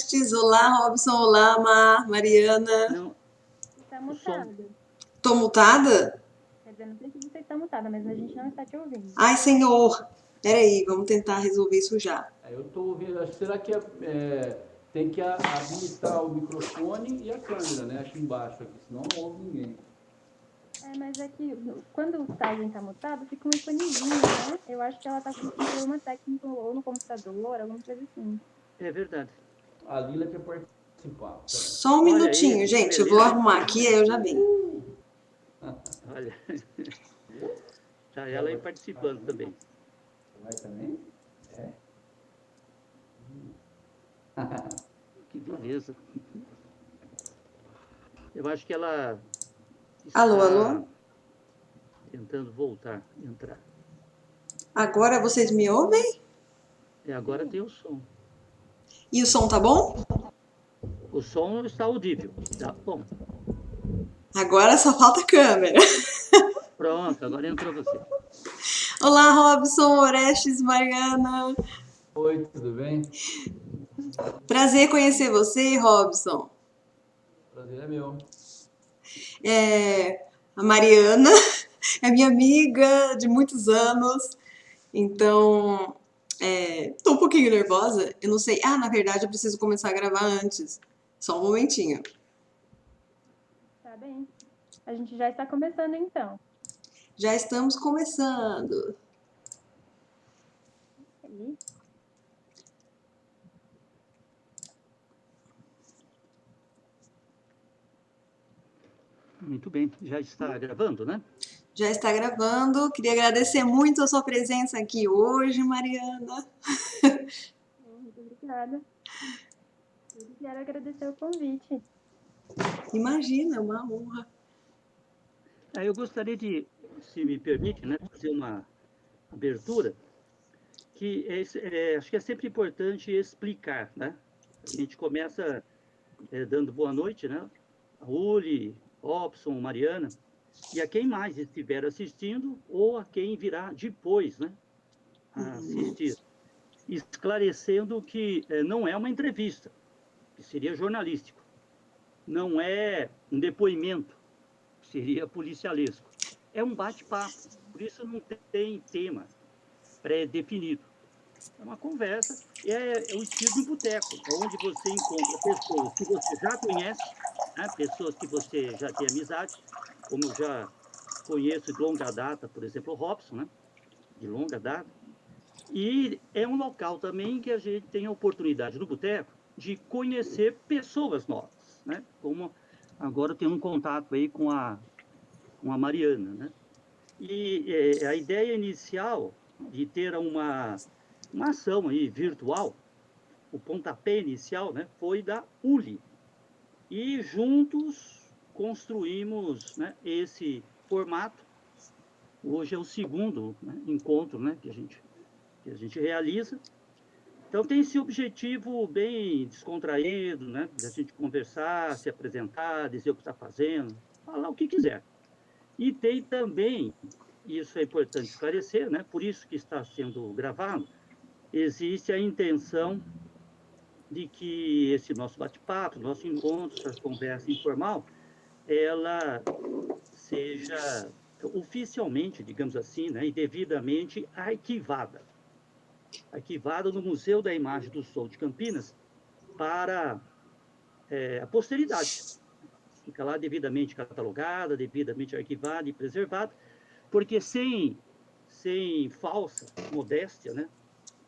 Orestes, olá Robson, olá Mar, Mariana. Não, Está o som. mutada. Tô mutada? Quer dizer, não sei se você está mutada, mas a gente não está te ouvindo. Ai, senhor. Peraí, vamos tentar resolver isso já. Eu estou ouvindo, será que tem que habilitar o microfone e a câmera, né? Aqui embaixo, aqui, senão não ouve ninguém. Mas é que quando o Tagen está mutado, fica um iconezinho, né? Eu acho que ela está com um problema técnico ou no computador, alguma coisa assim. É verdade. A Lila quer participar. Só um Olha aí, minutinho, que gente. Eu vou beleza, hein? arrumar aqui, aí eu já venho. Olha, já ela aí participando também. Vai também? É. Que beleza. Eu acho que ela está Alô, alô? tentando voltar, entrar. Agora vocês me ouvem? Agora tem o som. E o som tá bom? O som está audível. Tá bom. Agora só falta a câmera. Pronto, agora entrou você. Olá, Robson, Orestes, Mariana. Oi, tudo bem? Prazer conhecer você, Robson. Prazer é meu. A Mariana é minha amiga de muitos anos, então tô um pouquinho nervosa. Eu não sei. Ah, na verdade, eu preciso começar a gravar antes. Só um momentinho. Tá bem. A gente já está começando, então. Já estamos começando. Aí. Muito bem, já está gravando, né? Já está gravando. Queria agradecer muito a sua presença aqui hoje, Mariana. Muito obrigada. Eu quero agradecer o convite. Imagina, é uma honra. Eu gostaria de, se me permite, né, fazer uma abertura, que acho que é sempre importante explicar, né? A gente começa dando boa noite, né? A Uli, Robson, Mariana, e a quem mais estiver assistindo ou a quem virá depois, né? A assistir. Esclarecendo que não é uma entrevista, que seria jornalístico. Não é um depoimento, que seria policialesco. É um bate-papo, por isso não tem tema pré-definido. É uma conversa, é o estilo de um boteco, onde você encontra pessoas que você já conhece, né? Pessoas que você já tem amizade, como eu já conheço de longa data, por exemplo, o Robson, né? De longa data. E é um local também que a gente tem a oportunidade no boteco de conhecer pessoas novas, né? Como agora eu tenho um contato aí com a Mariana, né? E a ideia inicial de ter uma ação aí virtual, o pontapé inicial, né, foi da Uli. E juntos construímos, né, esse formato. Hoje é o segundo, né, encontro, né, que a gente realiza. Então tem esse objetivo bem descontraído, né, de a gente conversar, se apresentar, dizer o que está fazendo, falar o que quiser. E tem também, isso é importante esclarecer, né, por isso que está sendo gravado, existe a intenção de que esse nosso bate-papo, nosso encontro, essa conversa informal, ela seja oficialmente, digamos assim, né, e devidamente arquivada. Arquivada no Museu da Imagem do Som de Campinas para a posteridade. Fica lá devidamente catalogada, devidamente arquivada e preservada, porque sem falsa modéstia, né,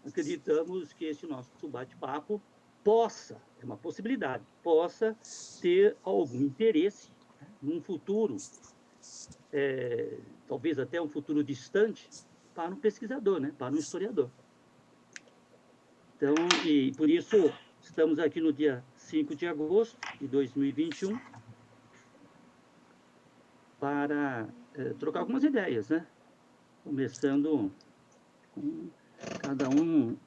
acreditamos que esse nosso bate-papo possa, é uma possibilidade, possa ter algum interesse, né, num futuro, talvez até um futuro distante, para um pesquisador, né, para um historiador. Então, e por isso estamos aqui no dia 5 de agosto de 2021 para trocar algumas ideias, né? Começando com cada um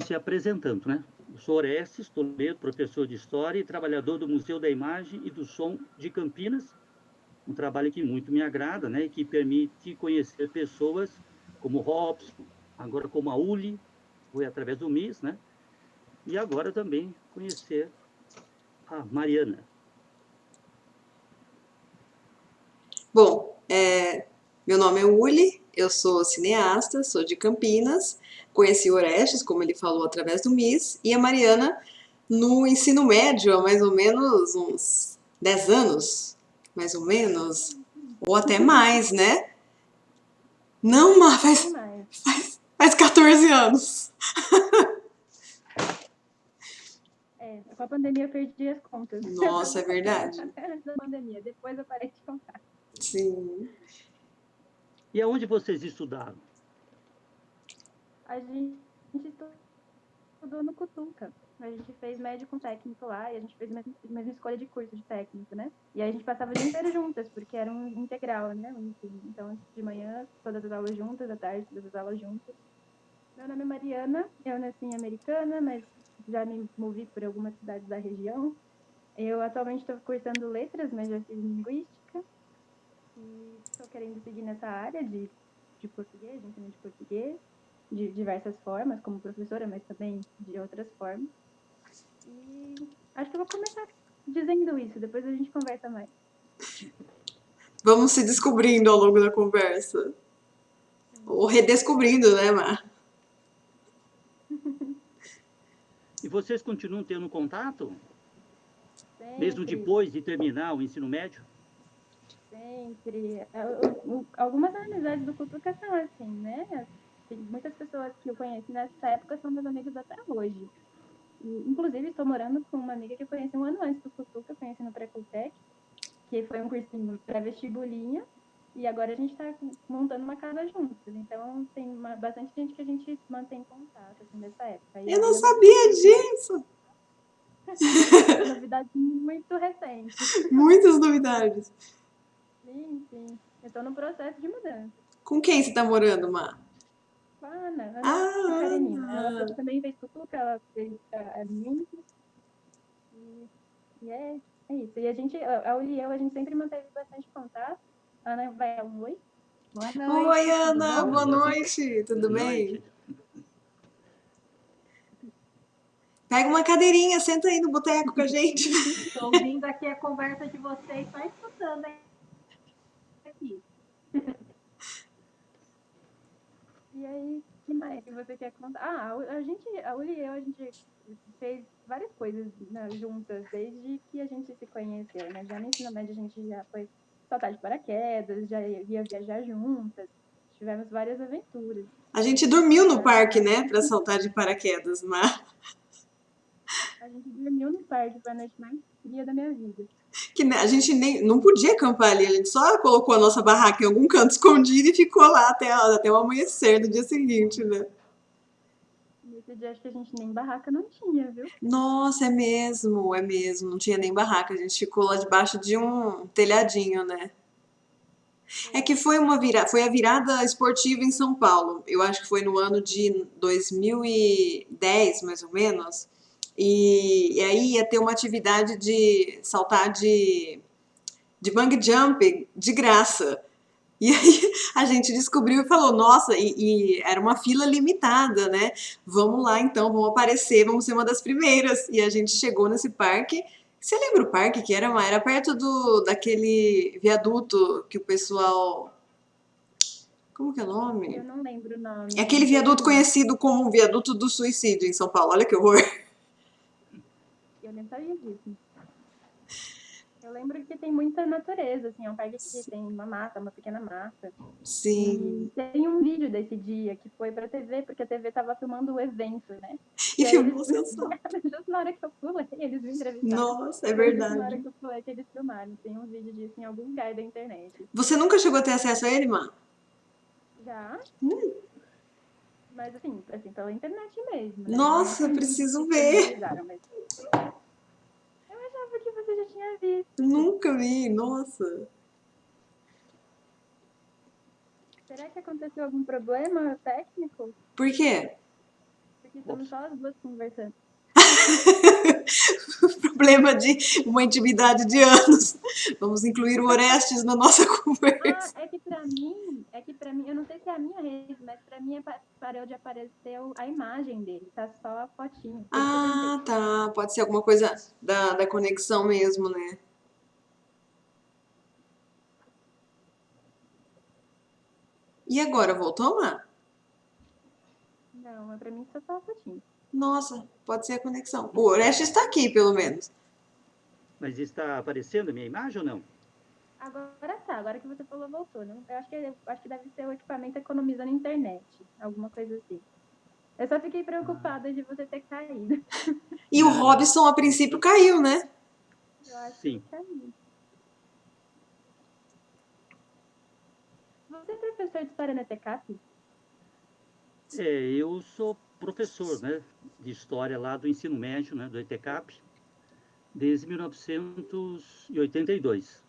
se apresentando, né? Eu sou Orestes Toledo, professor de História e trabalhador do Museu da Imagem e do Som de Campinas, um trabalho que muito me agrada, né? E que permite conhecer pessoas como Robson, agora como a Uli, foi através do MIS, né? E agora também conhecer a Mariana. Bom, meu nome é Uli, eu sou cineasta, sou de Campinas, conheci o Orestes, como ele falou, através do MIS, e a Mariana no ensino médio, há mais ou menos uns 10 anos, mais ou menos, ou até mais, né? Não, Má, Bem mais. faz 14 anos. Com a pandemia eu perdi as contas. Nossa, é verdade. Antes da pandemia, depois eu parei de contar. Sim. E aonde vocês estudaram? A gente estudou no Cutuca. A gente fez médio com técnico lá e a gente fez a mesma escolha de curso de técnico, né? E aí a gente passava o dia inteiro juntas, porque era um integral, né? Então, de manhã, todas as aulas juntas, à tarde, todas as aulas juntas. Meu nome é Mariana, eu nasci em Americana, mas já me movi por algumas cidades da região. Eu atualmente estou cursando letras, mas já fiz linguística. E estou querendo seguir nessa área de português, de ensino de português, de diversas formas, como professora, mas também de outras formas. E acho que eu vou começar dizendo isso, depois a gente conversa mais. Vamos se descobrindo ao longo da conversa. Ou redescobrindo, né, Má? E vocês continuam tendo contato? Mesmo Sempre, depois de terminar o ensino médio? sempre. Algumas amizades do Cutuca são assim, né? Tem muitas pessoas que eu conheci nessa época são meus amigos até hoje. E, inclusive, estou morando com uma amiga que eu conheci um ano antes do Cutuca, eu conheci no Precultec, que foi um cursinho pré-vestibulinha, e agora a gente está montando uma casa juntos. Então, tem bastante gente que a gente mantém contato, assim, dessa época. E Eu não aí, sabia disso! novidade muito recente. Muitas novidades. Sim, sim. Eu estou no processo de mudança. Com quem você tá morando, Má? Com a Ana Ah, Karenina. Ela Ana. também fez Cutuca, ela fez a Link. E é isso. E a gente, a Uli e eu, a gente sempre manteve bastante contato. A Ana vai dar um oi. Boa Oi, noite, tudo Ana, bom? boa noite, tudo Boa bem? noite. Pega uma cadeirinha, senta aí no boteco com a gente. Estou ouvindo aqui a conversa de vocês, só escutando aqui. E aí, o que mais que você quer contar? A Uli e eu, a gente fez várias coisas, né, juntas, desde que a gente se conheceu, né? Já no ensino médio a gente já foi saltar de paraquedas, já ia viajar juntas, tivemos várias aventuras. A gente dormiu no parque, né, pra saltar de paraquedas, Má. A gente dormiu no parque, foi a noite mais fria da minha vida. Que a gente nem não podia acampar ali, a gente só colocou a nossa barraca em algum canto escondido e ficou lá até o amanhecer do dia seguinte, né? Nesse dia acho que a gente nem barraca não tinha, viu? Nossa, é mesmo, não tinha nem barraca, a gente ficou lá debaixo de um telhadinho, né? É que foi a virada esportiva em São Paulo. Eu acho que foi no ano de 2010, mais ou menos. E aí ia ter uma atividade de saltar de bungee jump de graça. E aí a gente descobriu e falou, nossa, e era uma fila limitada, né? Vamos lá então, vamos aparecer, vamos ser uma das primeiras. E a gente chegou nesse parque. Você lembra o parque que era? Era perto daquele viaduto que o pessoal... Como que é o Eu nome? não lembro o nome. É aquele viaduto conhecido como o viaduto do suicídio em São Paulo. Olha que horror. Eu nem sabia disso. Eu lembro que tem muita natureza, assim, é um parque que tem uma mata, uma pequena mata. Sim. E tem um vídeo desse dia que foi pra TV, porque a TV tava filmando o evento, né? E aí filmou eles você só. justo na hora que eu pulei, eles me entrevistaram. Nossa, é Foi justo na hora verdade. que eu pulei que eles filmaram. Tem um vídeo disso em algum lugar da internet. Você nunca chegou a ter acesso a ele, Má? Já? Mas assim, pela internet mesmo, né? Nossa, preciso ver. Mas... Eu achava que você já tinha visto. Nunca vi, nossa. Será que aconteceu algum problema técnico? Por quê? Porque estamos só as duas conversando. Problema de uma intimidade de anos. Vamos incluir o Orestes na nossa conversa. É que pra mim, É que pra mim, eu não sei se é a minha rede, mas pra mim parou de aparecer a imagem dele, tá só a fotinho. Por isso que eu perguntei. Ah, tá. Pode ser alguma coisa da conexão mesmo, né? E agora, voltou, Má? Não, mas pra mim só a fotinho. Nossa, pode ser a conexão. O Orestes está aqui, pelo menos. Mas está aparecendo a minha imagem ou não? Agora tá, agora que você falou, voltou. Não? Eu acho que deve ser o equipamento economizando internet, alguma coisa assim. Eu só fiquei preocupada de você ter caído. E o Não, não. Robson, a princípio, caiu, né? Eu acho Sim. que caiu. Você é professor de história na TECAP? Eu sou professor, né, de história lá do ensino médio, né, do ETCAP, desde 1982.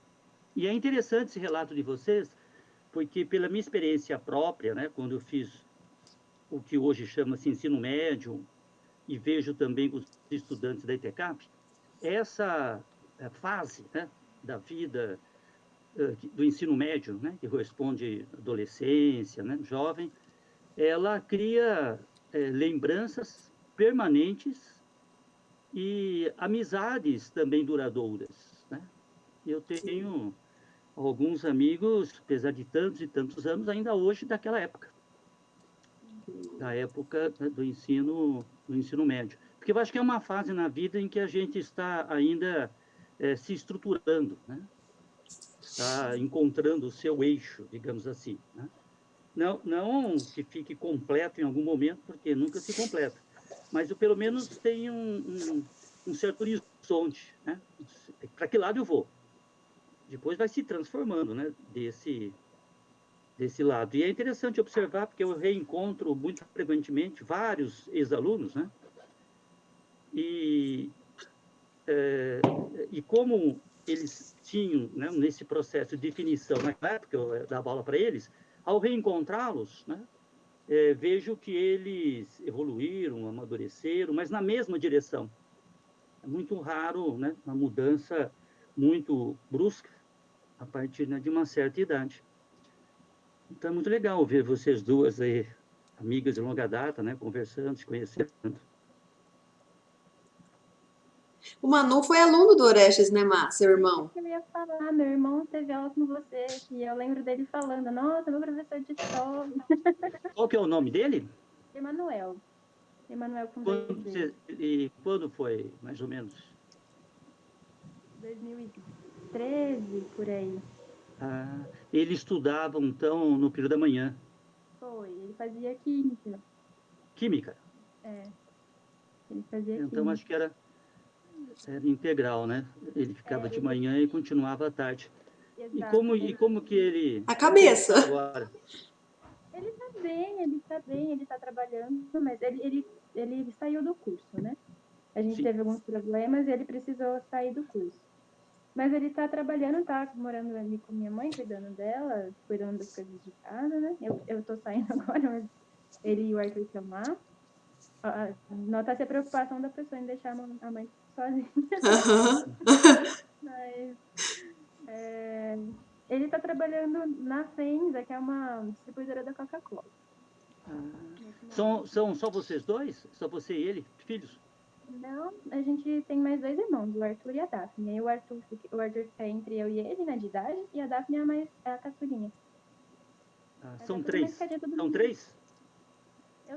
E é interessante esse relato de vocês, porque pela minha experiência própria, né, quando eu fiz o que hoje chama-se ensino médio e vejo também os estudantes da ETCAP, essa fase, né, da vida do ensino médio, né, que corresponde à adolescência, né, jovem, ela cria lembranças permanentes e amizades também duradouras, né? Eu tenho alguns amigos, apesar de tantos e tantos anos, ainda hoje daquela época, da época, né, do ensino médio. Porque eu acho que é uma fase na vida em que a gente está ainda se estruturando, né? Está encontrando o seu eixo, digamos assim, né? Não que fique completo em algum momento, porque nunca se completa, mas eu pelo menos tenho um certo horizonte, né? Para que lado eu vou? Depois vai se transformando, né? Desse lado. E é interessante observar, porque eu reencontro muito frequentemente vários ex-alunos, né? E, e como eles tinham, né, nesse processo de definição, naquela época eu dava aula para eles, ao reencontrá-los, né, vejo que eles evoluíram, amadureceram, mas na mesma direção. É muito raro, né, uma mudança muito brusca a partir, né, de uma certa idade. Então é muito legal ver vocês duas aí, amigas de longa data, né, conversando, se conhecendo. O Manu foi aluno do Orestes, né, Má? Seu irmão? Eu ia falar, meu irmão teve aula com você, e eu lembro dele falando, nossa, meu professor de história. Qual que é o nome dele? Emanuel. Emanuel com 2 E quando foi, mais ou menos? 2013, por aí. Ah, ele estudava, então, no período da manhã. Foi, ele fazia química. Química. Ele fazia Então, química. acho que era integral, né? Ele ficava de manhã e continuava à tarde. Exato. E como que ele... A Como que ele cabeça. está agora? Ele tá bem, ele tá trabalhando, mas ele saiu do curso, né? A gente Sim. teve alguns problemas e ele precisou sair do curso. Mas ele tá trabalhando, tá morando ali com minha mãe, cuidando dela, cuidando das coisas de casa, né? Eu tô saindo agora, mas ele e o Arthur estão lá. Nota-se a preocupação da pessoa em deixar a mãe sozinha. Aham. Mas ele tá trabalhando na Fenza, que é uma distribuidora da Coca-Cola. São só vocês dois? Só você e ele? Filhos? Não, a gente tem mais 2 irmãos, o Arthur e a Daphne. Aí o Arthur fica entre eu e ele, né, de idade, e a Daphne é a caçulinha. São Tá tudo mais 3. cadinho, todo São mundo. 3?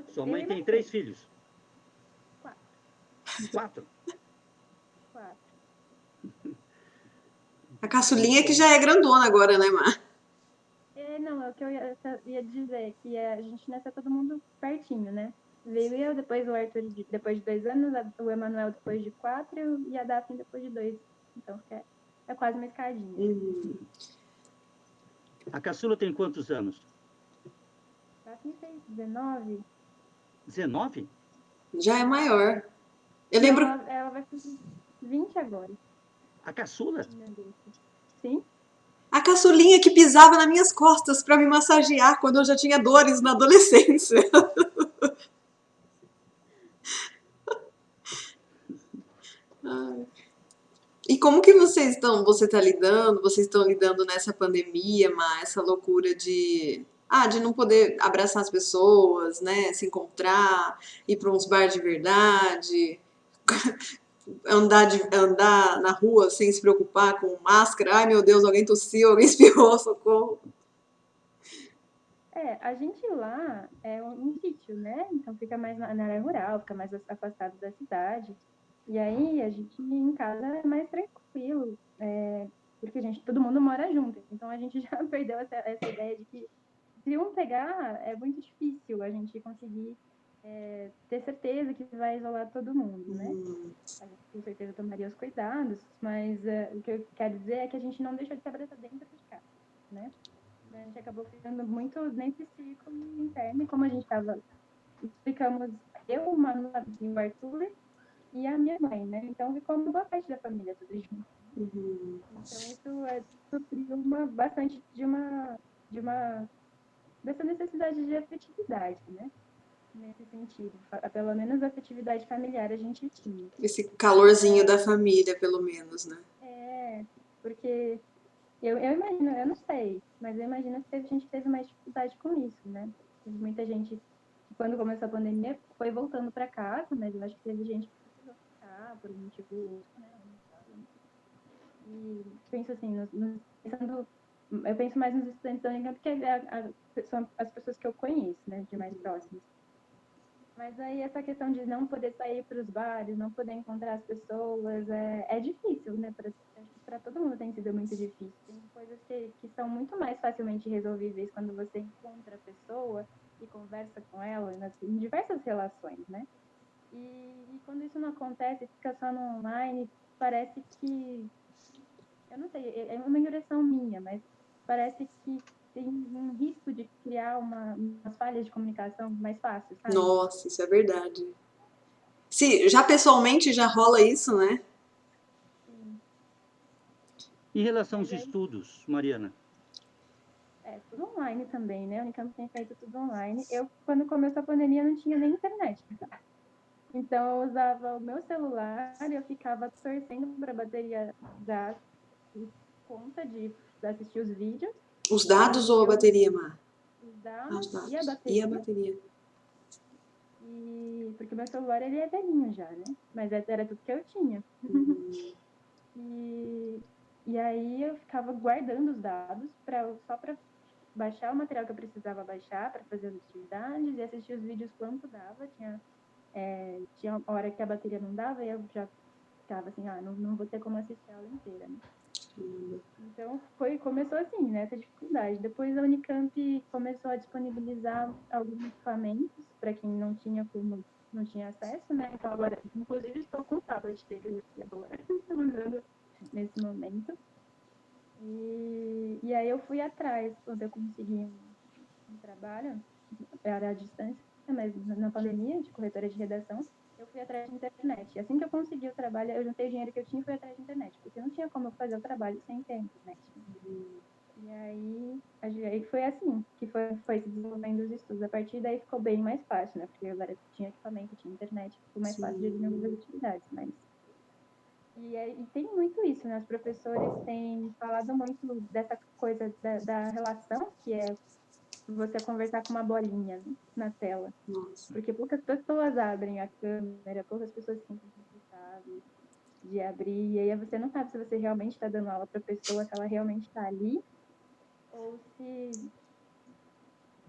Sua Eu mãe e tem mais 3 filhos? 4. 4? 4. A caçulinha que já é grandona agora, né, Má? Não, é o que eu ia dizer, que a gente nasceu todo mundo pertinho, né? Veio eu, depois o Arthur depois de 2 anos, o Emanuel depois de 4 e a Daphne depois de 2. Então é quase uma escadinha. A caçula tem quantos anos? A Daphne fez 19. 19? Já é maior. Eu Não, lembro ela vai fazer 20 agora. A caçula? Sim? a caçulinha que pisava nas minhas costas pra me massagear quando eu já tinha dores na adolescência. Ai. E como que vocês estão lidando nessa pandemia, Má, essa loucura de de não poder abraçar as pessoas, né? Se encontrar, ir para uns bar de verdade, andar na rua sem se preocupar com máscara. Ai, meu Deus, alguém tossiu, alguém espirrou, socorro. A gente lá é um sítio, né? Então fica mais na área rural, fica mais afastado da cidade. E aí a gente em casa é mais tranquilo, porque todo mundo mora junto. Então a gente já perdeu essa ideia de que se um pegar, é muito difícil a gente conseguir ter certeza que vai isolar todo mundo, né? A gente com certeza tomaria os cuidados, mas o que eu quero dizer é que a gente não deixou de se abraçar dentro de casa, né? A gente acabou ficando muito nesse círculo interno, e como a gente estava, ficamos eu, o Manu, e o Arthur e a minha mãe, né? Então ficou uma boa parte da família tudo junto. Então isso supriu bastante dessa necessidade de afetividade, né? Nesse sentido. Pelo menos a afetividade familiar a gente tinha. Esse calorzinho da família, pelo menos, né? Porque eu imagino, eu não sei, mas eu imagino que teve gente que teve mais dificuldade com isso, né? Teve muita gente que, quando começou a pandemia, foi voltando para casa, mas eu acho que teve gente que precisou ficar por um motivo ou outro, né? E penso assim, eu penso mais nos estudantes da Unicamp, porque são as pessoas que eu conheço, né? De mais próximas. Mas aí essa questão de não poder sair para os bares, não poder encontrar as pessoas, é difícil, né? Para todo mundo tem sido muito difícil. Tem coisas que são muito mais facilmente resolvíveis quando você encontra a pessoa e conversa com ela em diversas relações, né? E quando isso não acontece, fica só no online, parece que... Eu não sei, é uma impressão minha, mas parece que tem um risco de criar umas falhas de comunicação mais fáceis, sabe? Nossa, isso é verdade. Se, já pessoalmente já rola isso, né? Sim. Em relação aos estudos, Mariana? Tudo online também, né? A Unicamp tem feito tudo online. Eu, quando começou a pandemia, não tinha nem internet. Então, eu usava o meu celular e eu ficava torcendo para a bateria dar conta de assistir os vídeos. Os dados ou a bateria, Mar? Os Os dados dados. e a E bateria. a bateria? Porque o meu celular, ele é velhinho já, né? Mas era tudo que eu tinha. E aí eu ficava guardando os dados só para baixar o material que eu precisava baixar para fazer as atividades e assistir os vídeos quanto dava. Tinha hora que a bateria não dava e eu já ficava assim, não vou ter como assistir a aula inteira, né? Então começou assim, né, essa dificuldade. Depois a Unicamp começou a disponibilizar alguns equipamentos para quem não tinha acesso, né? Então agora, inclusive, estou com o tablet dele aqui agora, usando nesse momento. E aí eu fui atrás, quando eu consegui um trabalho, era à distância, mas na pandemia, de corretora de redação, eu fui atrás de internet. E assim que eu consegui o trabalho, eu juntei o dinheiro que eu tinha e fui atrás de internet, porque não tinha como eu fazer o trabalho sem ter internet. E aí foi assim que foi se desenvolvendo os estudos. A partir daí ficou bem mais fácil, né? Porque agora tinha equipamento, tinha internet, ficou mais fácil de desenvolver as atividades. E tem muito isso, né? Os professores têm falado muito dessa coisa da relação, que é você conversar com uma bolinha, né, na tela. Nossa. Porque poucas pessoas abrem a câmera, poucas pessoas se sentem confortáveis de abrir, e aí você não sabe se você realmente está dando aula para a pessoa, se ela realmente está ali, ou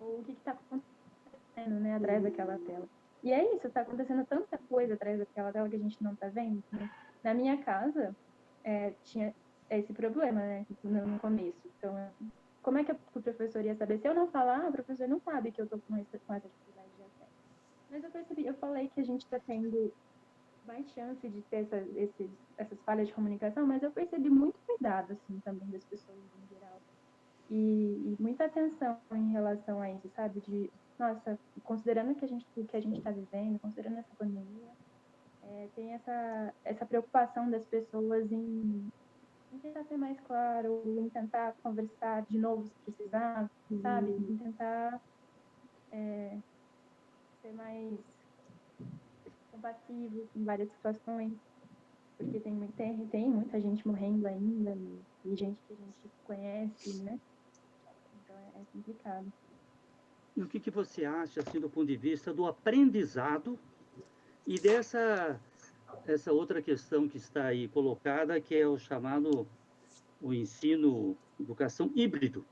o que está acontecendo, né, atrás daquela tela. E é isso, está acontecendo tanta coisa atrás daquela tela que a gente não está vendo. Né? Na minha casa, tinha esse problema, né, no começo. Então, como é que o professor ia saber? Se eu não falar, o professor não sabe que eu estou com essa dificuldade de acesso. Mas eu falei que a gente está tendo mais chance de ter essas falhas de comunicação, mas eu percebi muito cuidado, assim, também das pessoas em geral. E muita atenção em relação a isso, sabe? Nossa, considerando o que a gente está vivendo, considerando essa pandemia, tem essa preocupação das pessoas em tentar ser mais claro, em tentar conversar de novo se precisar, sabe? Em tentar ser mais compassivo em várias situações, porque tem muita gente morrendo ainda, e gente que a gente conhece, né? Então é complicado. E o que você acha, assim, do ponto de vista do aprendizado e dessa essa outra questão que está aí colocada, que é o chamado o ensino, educação híbrido?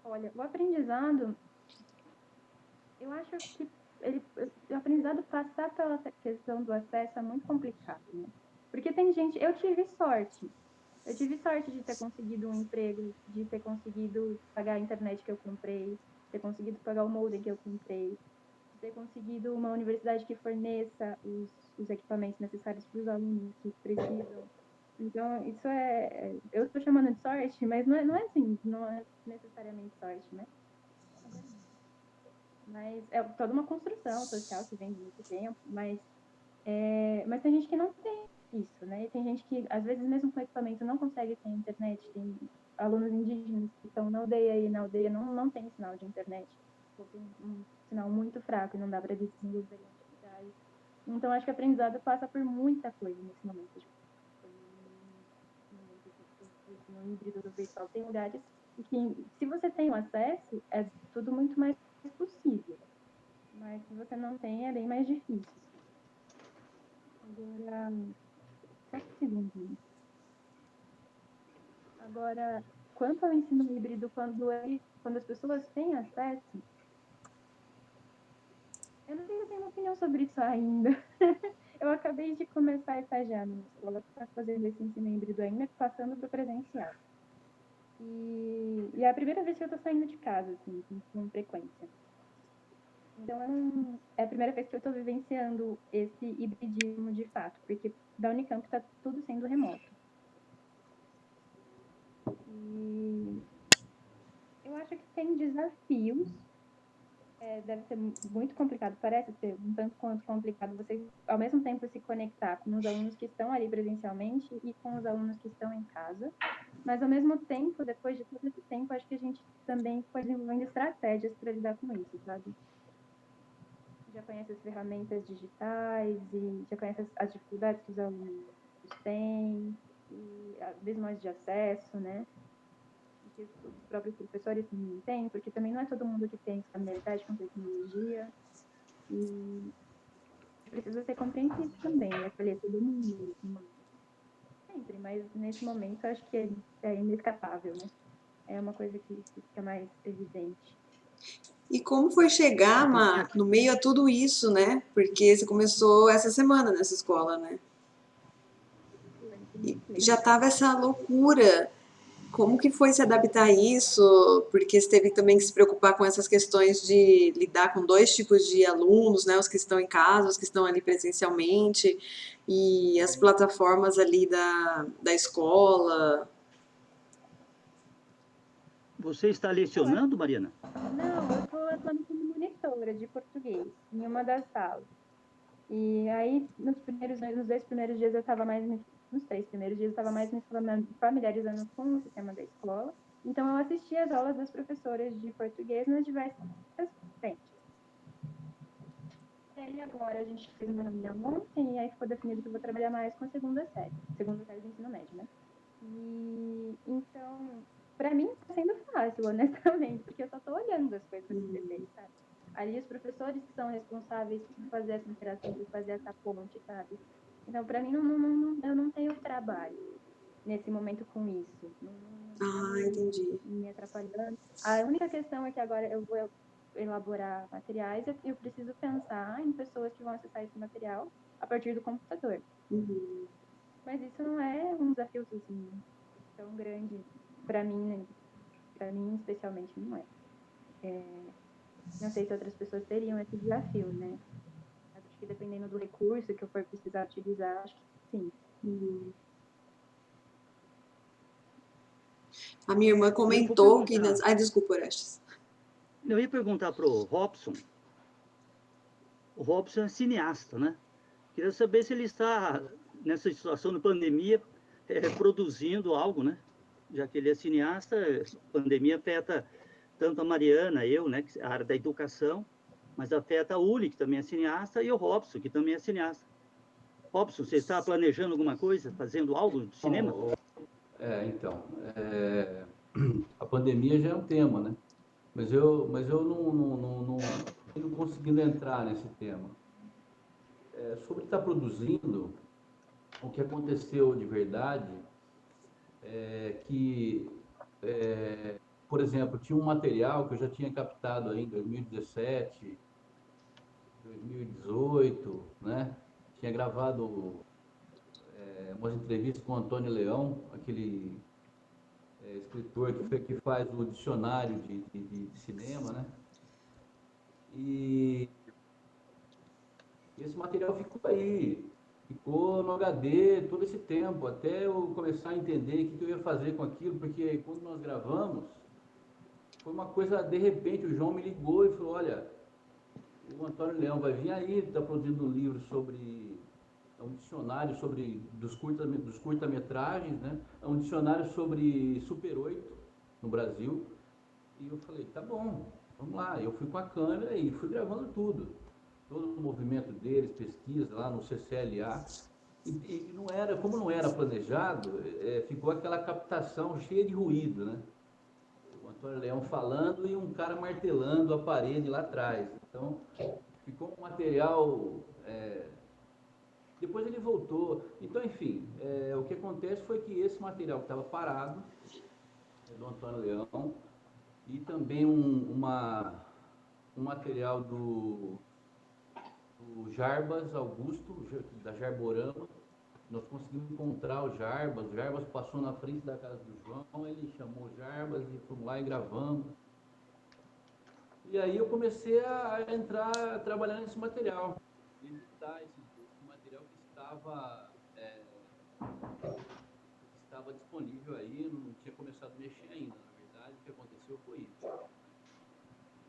Olha, o aprendizado, eu acho que o aprendizado passar pela questão do acesso é muito complicado, né? Porque tem gente, eu tive sorte. Eu tive sorte de ter conseguido um emprego, de ter conseguido pagar a internet que eu comprei, ter conseguido pagar o modem que eu comprei, de ter conseguido uma universidade que forneça os equipamentos necessários para os alunos que precisam. Então, isso eu estou chamando de sorte, mas não é assim, não é necessariamente sorte, né? Mas é toda uma construção social que vem de muito tempo, mas tem gente que não tem isso, né? E tem gente que, às vezes, mesmo com equipamento, não consegue ter internet. Tem alunos indígenas que estão na aldeia e na aldeia não tem sinal de internet. Ou tem um sinal muito fraco e não dá para desenvolver atividades. Então, acho que o aprendizado passa por muita coisa nesse momento. No ensino híbrido do virtual, tem lugares que, se você tem o acesso, é tudo muito mais possível. Mas se você não tem, é bem mais difícil. Agora, só um segundinho. Agora, quanto ao ensino híbrido, quando as pessoas têm acesso, eu não sei se eu tenho uma opinião sobre isso ainda. Eu acabei de começar a estagiar numa escola que está fazendo esse ensino híbrido ainda, passando para o presencial. E é a primeira vez que eu estou saindo de casa, assim, com frequência. Então, é a primeira vez que eu estou vivenciando esse hibridismo de fato, porque da Unicamp está tudo sendo remoto. E eu acho que tem desafios, deve ser muito complicado, parece ser um tanto quanto complicado você, ao mesmo tempo, se conectar com os alunos que estão ali presencialmente e com os alunos que estão em casa, mas, ao mesmo tempo, depois de todo esse tempo, acho que a gente também foi desenvolvendo estratégias para lidar com isso, sabe? Já conhece as ferramentas digitais e já conhece as dificuldades que os alunos têm, e às vezes mais de acesso, né? Que os próprios professores não têm, porque também não é todo mundo que tem familiaridade com tecnologia, e precisa ser compreensivo também, acolher todo mundo, sempre, mas nesse momento acho que é inescapável, né? É uma coisa que fica mais evidente. E como foi chegar, Má, no meio a tudo isso, né? Porque você começou essa semana nessa escola, né? E já tava essa loucura. Como que foi se adaptar a isso? Porque você teve também que se preocupar com essas questões de lidar com dois tipos de alunos, né? Os que estão em casa, os que estão ali presencialmente, e as plataformas ali da escola. Você está lecionando, Mariana? Não, eu estou atuando como monitora de português em uma das salas. E aí, nos 2 primeiros dias eu estava mais nos 3 primeiros dias eu estava mais me familiarizando com o sistema da escola. Então, eu assisti às aulas das professoras de português nas diversas frentes. E aí, agora, a gente fez uma reunião ontem, e aí ficou definido que eu vou trabalhar mais com a segunda série do ensino médio, né? E, então, para mim está sendo fácil, honestamente, porque eu só estou olhando as coisas acontecerem, sabe? Ali os professores que são responsáveis por fazer essa interação, por fazer essa ponte, sabe? Então, para mim, eu não tenho trabalho nesse momento com isso. Não Ah, entendi. me atrapalhando. A única questão é que agora eu vou elaborar materiais e eu preciso pensar em pessoas que vão acessar esse material a partir do computador. Uhum. Mas isso não é um desafio assim, tão grande para mim, né? Para mim especialmente não é. Não sei se outras pessoas teriam esse desafio, né? Acho que dependendo do recurso que eu for precisar utilizar, acho que sim. Uhum. A minha irmã Eu vou comentou que... perguntar. Ai, desculpa, Orestes. Eu ia perguntar para o Robson. O Robson é cineasta, né? Queria saber se ele está, nessa situação de pandemia, produzindo algo, né? Já que ele é cineasta, a pandemia afeta tanto a Mariana, eu, né? A área da educação, mas afeta a Uli, que também é cineasta, e o Robson, que também é cineasta. Robson, você está planejando alguma coisa, fazendo algo de cinema? Então, a pandemia já é um tema, né? Mas eu não conseguindo entrar nesse tema. Sobre estar produzindo, o que aconteceu de verdade é que, por exemplo, tinha um material que eu já tinha captado aí em 2017, 2018, né? Tinha gravado umas entrevistas com o Antônio Leão, aquele escritor que faz o dicionário de cinema, né? E esse material ficou aí, ficou no HD todo esse tempo, até eu começar a entender o que eu ia fazer com aquilo, porque quando nós gravamos, foi uma coisa, de repente, o João me ligou e falou, olha, o Antônio Leão vai vir aí, está produzindo um livro sobre, é um dicionário sobre, dos curta-metragens, né? É um dicionário sobre Super 8 no Brasil, e eu falei, tá bom, vamos lá. Eu fui com a câmera e fui gravando tudo. Todo o movimento deles, pesquisa lá no CCLA. E não era, como não era planejado, ficou aquela captação cheia de ruído, né? O Antônio Leão falando e um cara martelando a parede lá atrás. Então, ficou um material. Depois ele voltou. Então, enfim, o que acontece foi que esse material que estava parado, do Antônio Leão, e também um material do Jarbas Augusto, da Jarborama. Nós conseguimos encontrar o Jarbas passou na frente da casa do João, ele chamou o Jarbas e fomos lá e gravamos. E aí eu comecei a entrar, a trabalhar nesse material, editar esse material que estava disponível aí, não tinha começado a mexer ainda, na verdade, o que aconteceu foi isso.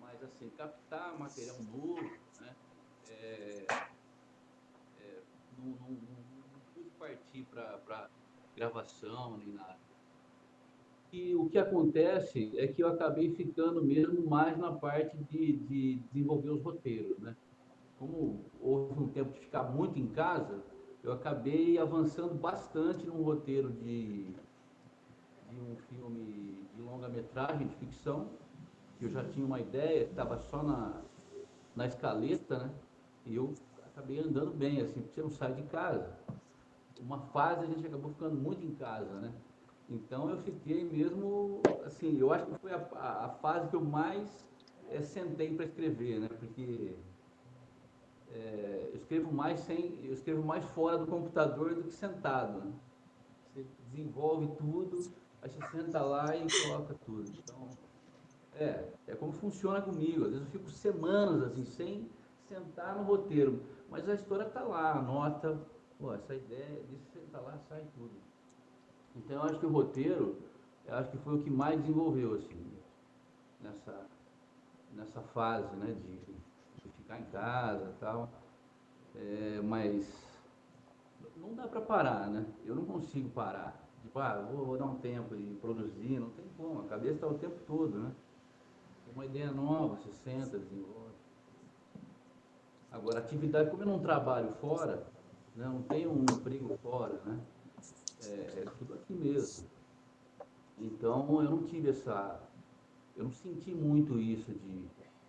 Mas assim, captar material novo, né? Não pude partir para gravação nem nada. E o que acontece é que eu acabei ficando mesmo mais na parte de desenvolver os roteiros, né? Como houve um tempo de ficar muito em casa, eu acabei avançando bastante num roteiro de um filme de longa-metragem, de ficção, que eu já tinha uma ideia, estava só na escaleta, né? E eu acabei andando bem, assim, porque você não sai de casa. Uma fase a gente acabou ficando muito em casa, né? Então eu fiquei mesmo, assim, eu acho que foi a fase que eu mais sentei para escrever, né? Porque eu escrevo mais fora do computador do que sentado, né? Você desenvolve tudo, aí você senta lá e coloca tudo. Então, é como funciona comigo. Às vezes eu fico semanas assim, sem sentar no roteiro, mas a história está lá, anota, pô, essa ideia, de sentar lá, sai tudo. Então eu acho que o roteiro, eu acho que foi o que mais desenvolveu, assim, nessa fase, né, de ficar em casa e tal. Mas não dá para parar, né? Eu não consigo parar. Tipo, vou dar um tempo e produzir, não tem como, a cabeça está o tempo todo, né? Tem uma ideia nova, você senta, desenvolve. Agora, atividade, como eu não trabalho fora, né, não tenho um emprego fora, né? É tudo aqui mesmo. Então, eu não tive eu não senti muito isso de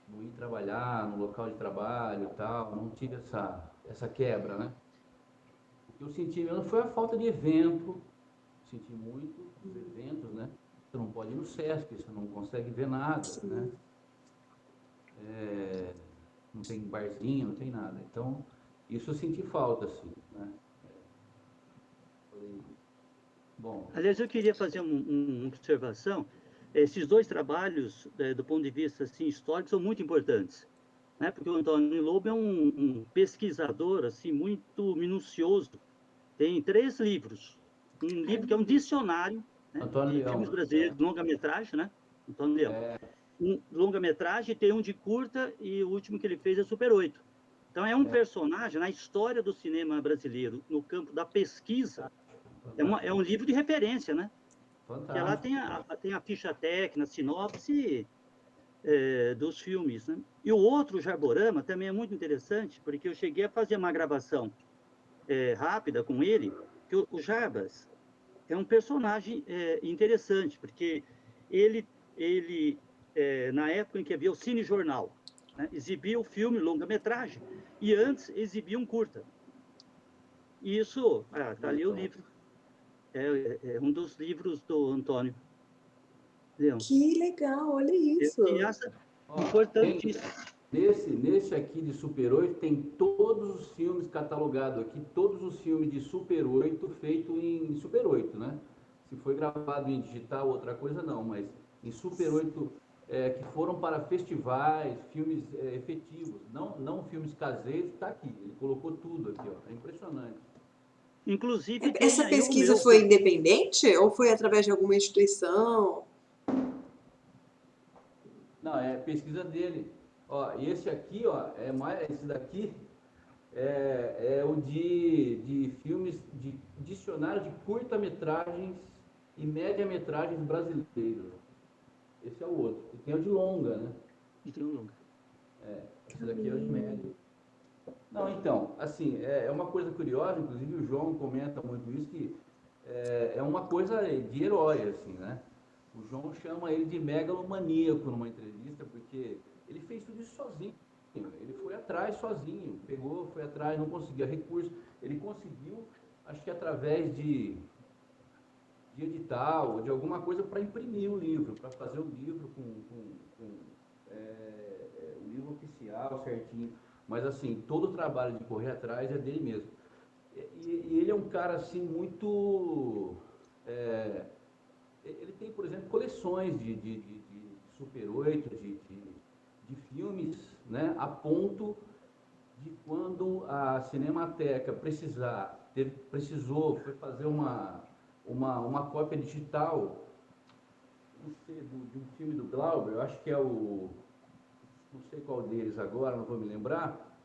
não ir trabalhar no local de trabalho e tal, não tive essa quebra, né? O que eu senti mesmo foi a falta de evento, senti muito os eventos, né? Você não pode ir no Sesc, você não consegue ver nada, né? Não tem barzinho, não tem nada. Então, isso eu senti falta, assim, né? Falei, bom, Aliás, eu queria fazer uma observação. Esses dois trabalhos, do ponto de vista assim, histórico, são muito importantes, né? Porque o Antônio Lobo é um pesquisador assim, muito minucioso. Tem 3 livros. Um livro que é um dicionário, né, Antônio de filmes Leão, brasileiros, longa-metragem, né? Antônio Leão. Um longa-metragem, tem um de curta, e o último que ele fez é Super 8. Então, é um personagem na história do cinema brasileiro, no campo da pesquisa. É um livro de referência, né? Que lá fantástico. tem a ficha técnica, a sinopse dos filmes, né? E o outro, o Jarborama, também é muito interessante, porque eu cheguei a fazer uma gravação rápida com ele, que o Jarbas é um personagem interessante, porque ele na época em que havia o Cine Jornal, né, exibia o filme longa-metragem e antes exibia um curta. E isso, tá ali o livro. É um dos livros do Antônio Leão. Que legal, olha isso. E essa Ó, importantíssima. nesse aqui de Super 8 tem todos os filmes catalogados aqui, todos os filmes de Super 8 feito em Super 8, né? Se foi gravado em digital, outra coisa não, mas em Super 8 que foram para festivais, filmes efetivos, não filmes caseiros, tá aqui. Ele colocou tudo aqui, ó. É impressionante. Inclusive tem Essa aí o pesquisa meu. foi independente ou foi através de alguma instituição? Não, é pesquisa dele. Ó, e esse aqui, ó, esse daqui é o de filmes, de dicionário de curta-metragens e média-metragens brasileiros. Esse é o outro. E tem o de longa, né? E tem um longa. Esse daqui é o de média. Não, então, assim, é uma coisa curiosa, inclusive o João comenta muito isso, que é uma coisa de herói, assim, né? O João chama ele de megalomaníaco numa entrevista, porque ele fez tudo isso sozinho. Ele foi atrás sozinho, foi atrás, não conseguia recurso. Ele conseguiu, acho que através de edital, de alguma coisa para imprimir o livro, para fazer o livro com o livro oficial certinho. Mas assim, todo o trabalho de correr atrás é dele mesmo. E ele é um cara assim muito... ele tem, por exemplo, coleções de Super 8, de filmes, né, a ponto de quando a Cinemateca precisou, foi fazer uma cópia digital, não sei, de um filme do Glauber, eu acho que é não sei qual deles agora, não vou me lembrar,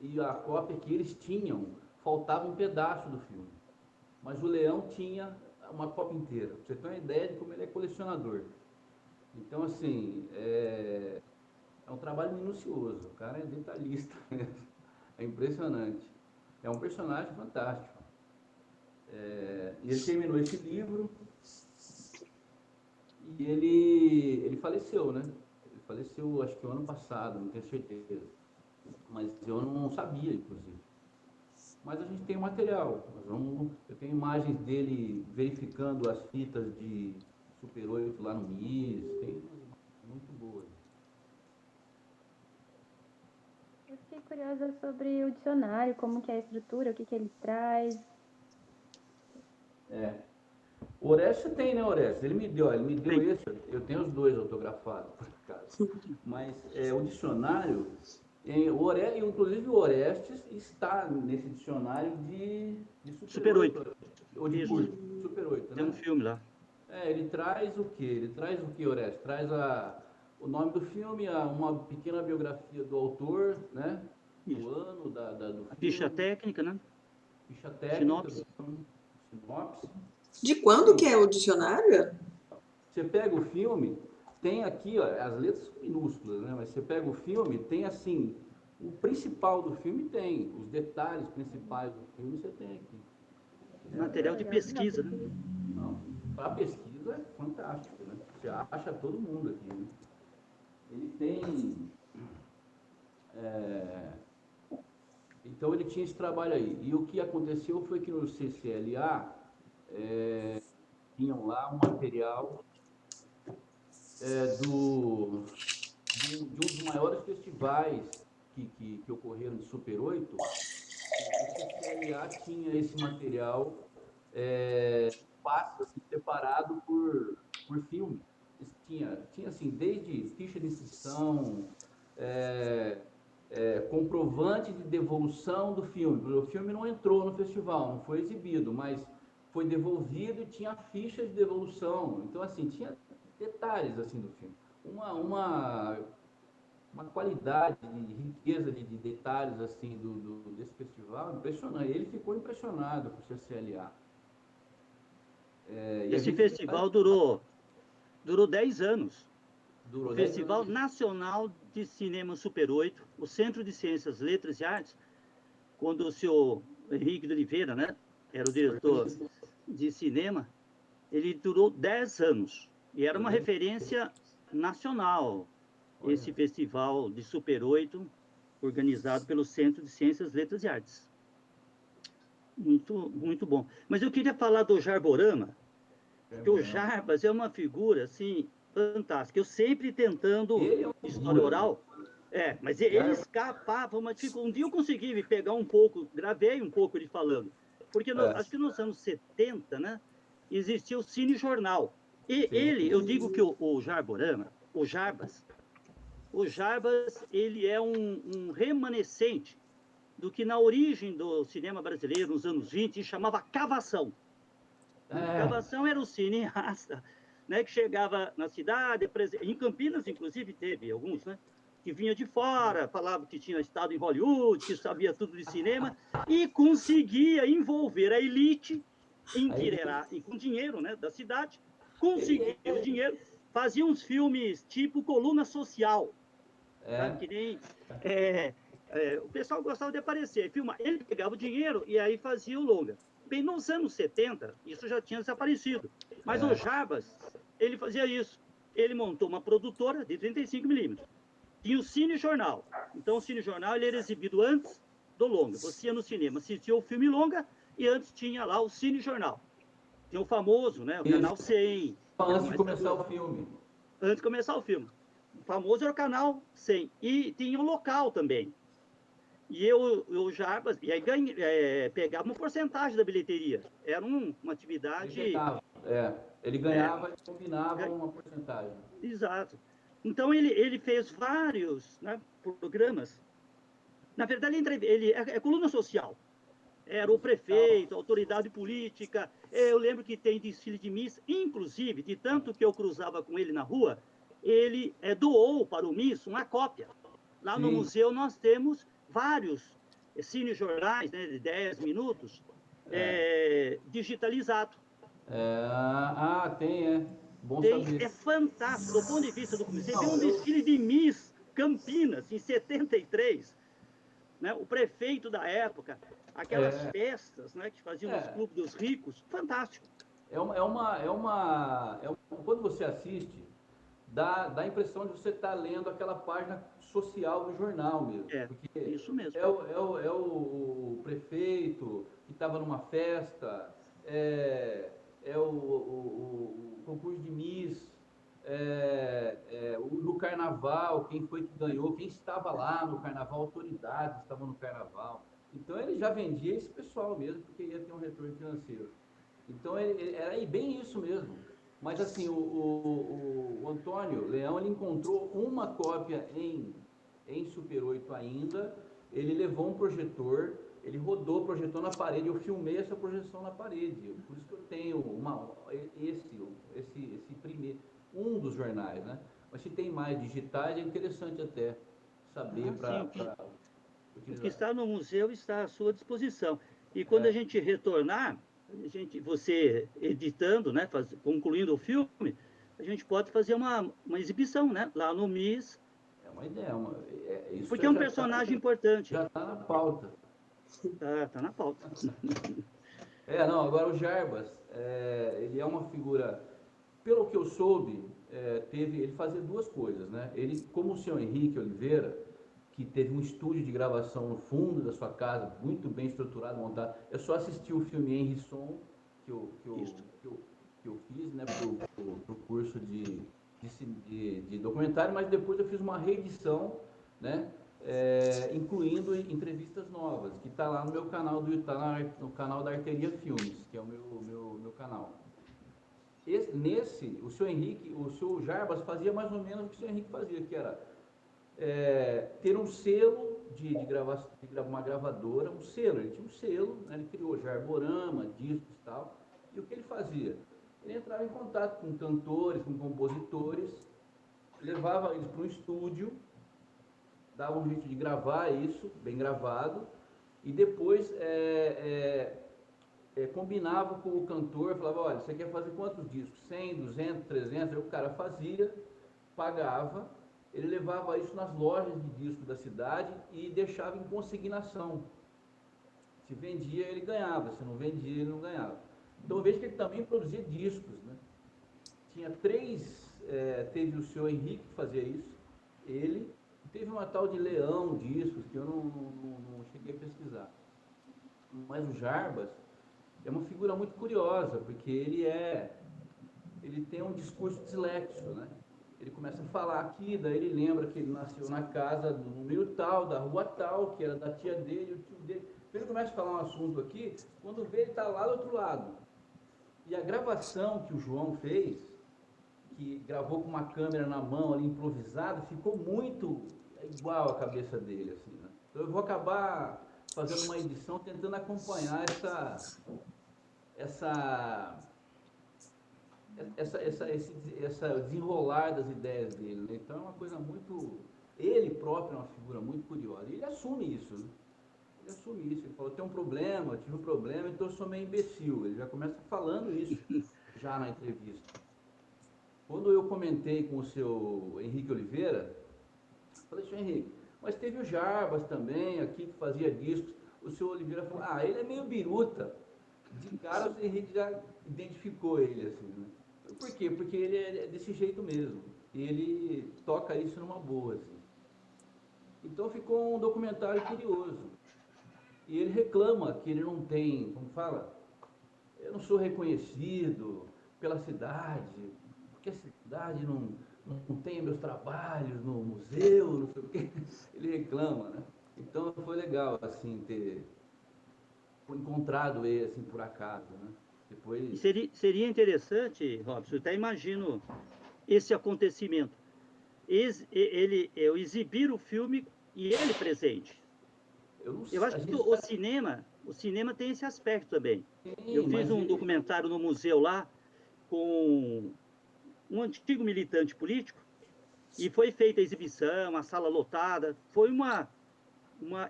e a cópia que eles tinham, faltava um pedaço do filme. Mas o Leão tinha uma cópia inteira, pra você ter uma ideia de como ele é colecionador. Então, assim, é um trabalho minucioso, o cara é detalhista mesmo, é impressionante. É um personagem fantástico. E ele terminou esse livro e ele faleceu, né? Ele faleceu, acho que o ano passado, não tenho certeza. Mas eu não sabia, inclusive. Mas a gente tem o material. Eu tenho imagens dele verificando as fitas de Super 8 lá no MIS. Tem muito boas. Eu fiquei curiosa sobre o dicionário, como que é a estrutura, o que que ele traz. O Orestes tem, né, Orestes? Ele me deu esse, eu tenho os dois autografados, por acaso. Mas o dicionário, inclusive o Orestes está nesse dicionário de Super 8. Ou de Isso. curso, Super 8, Tem um né? filme lá. Ele traz o quê? Ele traz o que, Orestes? Traz o nome do filme, uma pequena biografia do autor, né? Isso. Do ano, do filme. A ficha técnica, né? Ficha técnica Sinopse. do filme. Sinopse. De quando que é o dicionário? Você pega o filme, tem aqui, ó, as letras são minúsculas, né? Mas você pega o filme, tem assim, o principal do filme tem, os detalhes principais do filme você tem aqui. Material de pesquisa, né? Não, para pesquisa é fantástico, né? Você acha todo mundo aqui, né? Ele tem... Então ele tinha esse trabalho aí. E o que aconteceu foi que no CCLA tinham lá um material de um dos maiores festivais que ocorreram de Super 8. O CCLA tinha esse material fácil, assim, separado por filme. Tinha assim, desde ficha de inscrição, comprovante de devolução do filme. O filme não entrou no festival, não foi exibido, mas foi devolvido e tinha ficha de devolução. Então, assim, tinha detalhes assim do filme. Uma qualidade, de riqueza de detalhes assim desse festival impressionante. Ele ficou impressionado com o CCLA. Esse festival durou 10 anos. Durou O 10 Festival anos. Nacional de Cinema Super 8, o Centro de Ciências, Letras e Artes, quando o senhor Henrique de Oliveira, né, era o diretor de cinema, ele durou 10 anos. E era uma referência nacional, esse festival de Super 8, organizado pelo Centro de Ciências, Letras e Artes. Muito, muito bom. Mas eu queria falar do Jarborama, porque o Jarbas é uma figura, assim, fantástica. Eu sempre tentando Ele é uma história figura, né? oral. Mas ele escapava, mas um dia eu consegui pegar um pouco, gravei um pouco ele falando. Porque acho que nos anos 70, né, existia o Cine Jornal. E Sim. eu digo que o Jarborama, o Jarbas, ele é um remanescente do que na origem do cinema brasileiro, nos anos 20, chamava cavação. Cavação era o cineasta, né, que chegava na cidade, em Campinas, inclusive, teve alguns, né, que vinha de fora, falava que tinha estado em Hollywood, que sabia tudo de cinema, e conseguia envolver a elite com dinheiro, né, da cidade, conseguia o dinheiro, fazia uns filmes tipo Coluna Social, sabe, que nem... o pessoal gostava de aparecer, filmar. Ele pegava o dinheiro e aí fazia o longa. Bem, nos anos 70, isso já tinha desaparecido. Mas o Jarbas, ele fazia isso. Ele montou uma produtora de 35 milímetros. Tinha o Cine Jornal. Então, o Cine Jornal ele era exibido antes do longa. Você ia no cinema, assistia o filme longa e antes tinha lá o Cine Jornal. Tinha o famoso, né, o Canal 100. Antes de começar o filme. Antes de começar o filme. O famoso era o Canal 100. E tinha o local também. E o Jarbas, e aí pegava uma porcentagem da bilheteria. Era uma atividade. Ele ganhava e combinava uma porcentagem. Exato. Então ele fez vários, né, programas. Na verdade, ele é coluna social. Era o prefeito, a autoridade política. Eu lembro que tem desfile de Miss, inclusive, de tanto que eu cruzava com ele na rua, ele doou para o Miss uma cópia. Lá no museu nós temos vários cinejornais, né, de 10 minutos, digitalizado. Tem. Bom saber. É fantástico, do ponto de vista do começo. Você vê um desfile de Miss Campinas, em 73, né, o prefeito da época, aquelas festas, né, que faziam nos clubes dos ricos, fantástico. Quando você assiste, dá a impressão de você estar lendo aquela página social do jornal mesmo. Porque isso mesmo. É o prefeito que estava numa festa, o concurso de Miss, no carnaval, quem foi que ganhou, quem estava lá no carnaval, autoridades estavam no carnaval. Então ele já vendia esse pessoal mesmo, porque ia ter um retorno financeiro. Então era bem isso mesmo. Mas assim, o Antônio Leão, ele encontrou uma cópia em Super 8 ainda, ele levou um projetor, ele rodou o projetor na parede, eu filmei essa projeção na parede, por isso que eu tenho esse primeiro, um dos jornais, né? Mas se tem mais digitais, é interessante até saber para utilizar. O que está no museu está à sua disposição. E quando a gente retornar, você editando, né, concluindo o filme, a gente pode fazer uma exibição, né, lá no MIS. É uma ideia. Isso porque é um personagem importante. Já está na pauta. Tá na pauta. Agora o Jarbas, ele é uma figura, pelo que eu soube, ele fazia duas coisas, né? Ele, como o senhor Henrique Oliveira, que teve um estúdio de gravação no fundo da sua casa, muito bem estruturado, montado. Eu só assisti o filme Henry Som, que eu fiz, né, pro curso de documentário, mas depois eu fiz uma reedição, né, incluindo entrevistas novas, que está lá no meu canal no canal da Arteria Filmes, que é o meu canal. O senhor Jarbas fazia mais ou menos o que o senhor Henrique fazia, que era ter um selo de uma gravadora, um selo, ele tinha um selo, né, ele criou Jarborama, discos e tal, e o que ele fazia? Ele entrava em contato com cantores, com compositores, levava eles para um estúdio, dava um jeito de gravar isso, bem gravado, e depois combinava com o cantor, falava, olha, você quer fazer quantos discos? 100, 200, 300, aí o cara fazia, pagava, ele levava isso nas lojas de disco da cidade e deixava em consignação. Se vendia, ele ganhava, se não vendia, ele não ganhava. Então eu vejo que ele também produzia discos, né? tinha três, teve o senhor Henrique que fazia isso, ele, teve uma tal de Leão Discos, que eu não cheguei a pesquisar. Mas o Jarbas é uma figura muito curiosa, porque ele tem um discurso disléxico, né? Ele começa a falar aqui, daí ele lembra que ele nasceu na casa do número tal, da rua tal, que era da tia dele, o tio dele. Ele começa a falar um assunto aqui, quando vê ele está lá do outro lado. E a gravação que o João fez, que gravou com uma câmera na mão ali improvisada, ficou muito igual à cabeça dele, assim, né? Então eu vou acabar fazendo uma edição tentando acompanhar essa essa desenrolar das ideias dele, né? Então é uma coisa muito, ele próprio é uma figura muito curiosa, e ele assume isso, né? Ele assume isso, ele falou, tem um problema, eu tive um problema, então eu sou meio imbecil, ele já começa falando isso já na entrevista. Quando eu comentei com o seu Henrique Oliveira, falei, senhor Henrique, mas teve o Jarbas também aqui que fazia discos, o seu Oliveira falou, ele é meio biruta. De cara o Henrique já identificou ele, assim, né? Por quê? Porque ele é desse jeito mesmo. E ele toca isso numa boa, assim. Então ficou um documentário curioso. E ele reclama que ele não tem, como fala, eu não sou reconhecido pela cidade, porque a cidade não tem meus trabalhos no museu, não sei o quê. Ele reclama, né? Então foi legal, assim, ter encontrado ele, assim, por acaso, né? E Depois, seria interessante, Robson, eu até imagino esse acontecimento. Eu exibir o filme e ele presente. eu não Eu sei, acho a que gente o cinema tem esse aspecto também. Eu tem, fiz mas um documentário no museu lá com um antigo militante político e foi feita a exibição, a sala lotada. Foi uma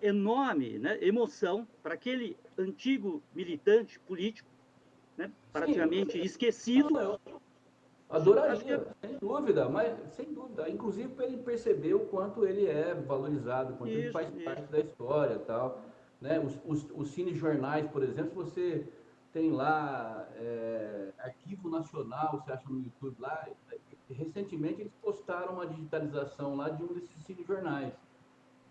enorme, né, emoção para aquele antigo militante político, né, sim, praticamente não, esquecido. eu Acho que é adoraria, sem dúvida, mas sem dúvida, inclusive para ele perceber o quanto ele é valorizado, o quanto ele faz isso, parte isso. da história e tal, né? Os cinejornais, por exemplo, se você tem lá Arquivo Nacional, você acha no YouTube lá, recentemente eles postaram uma digitalização lá de um desses cinejornais.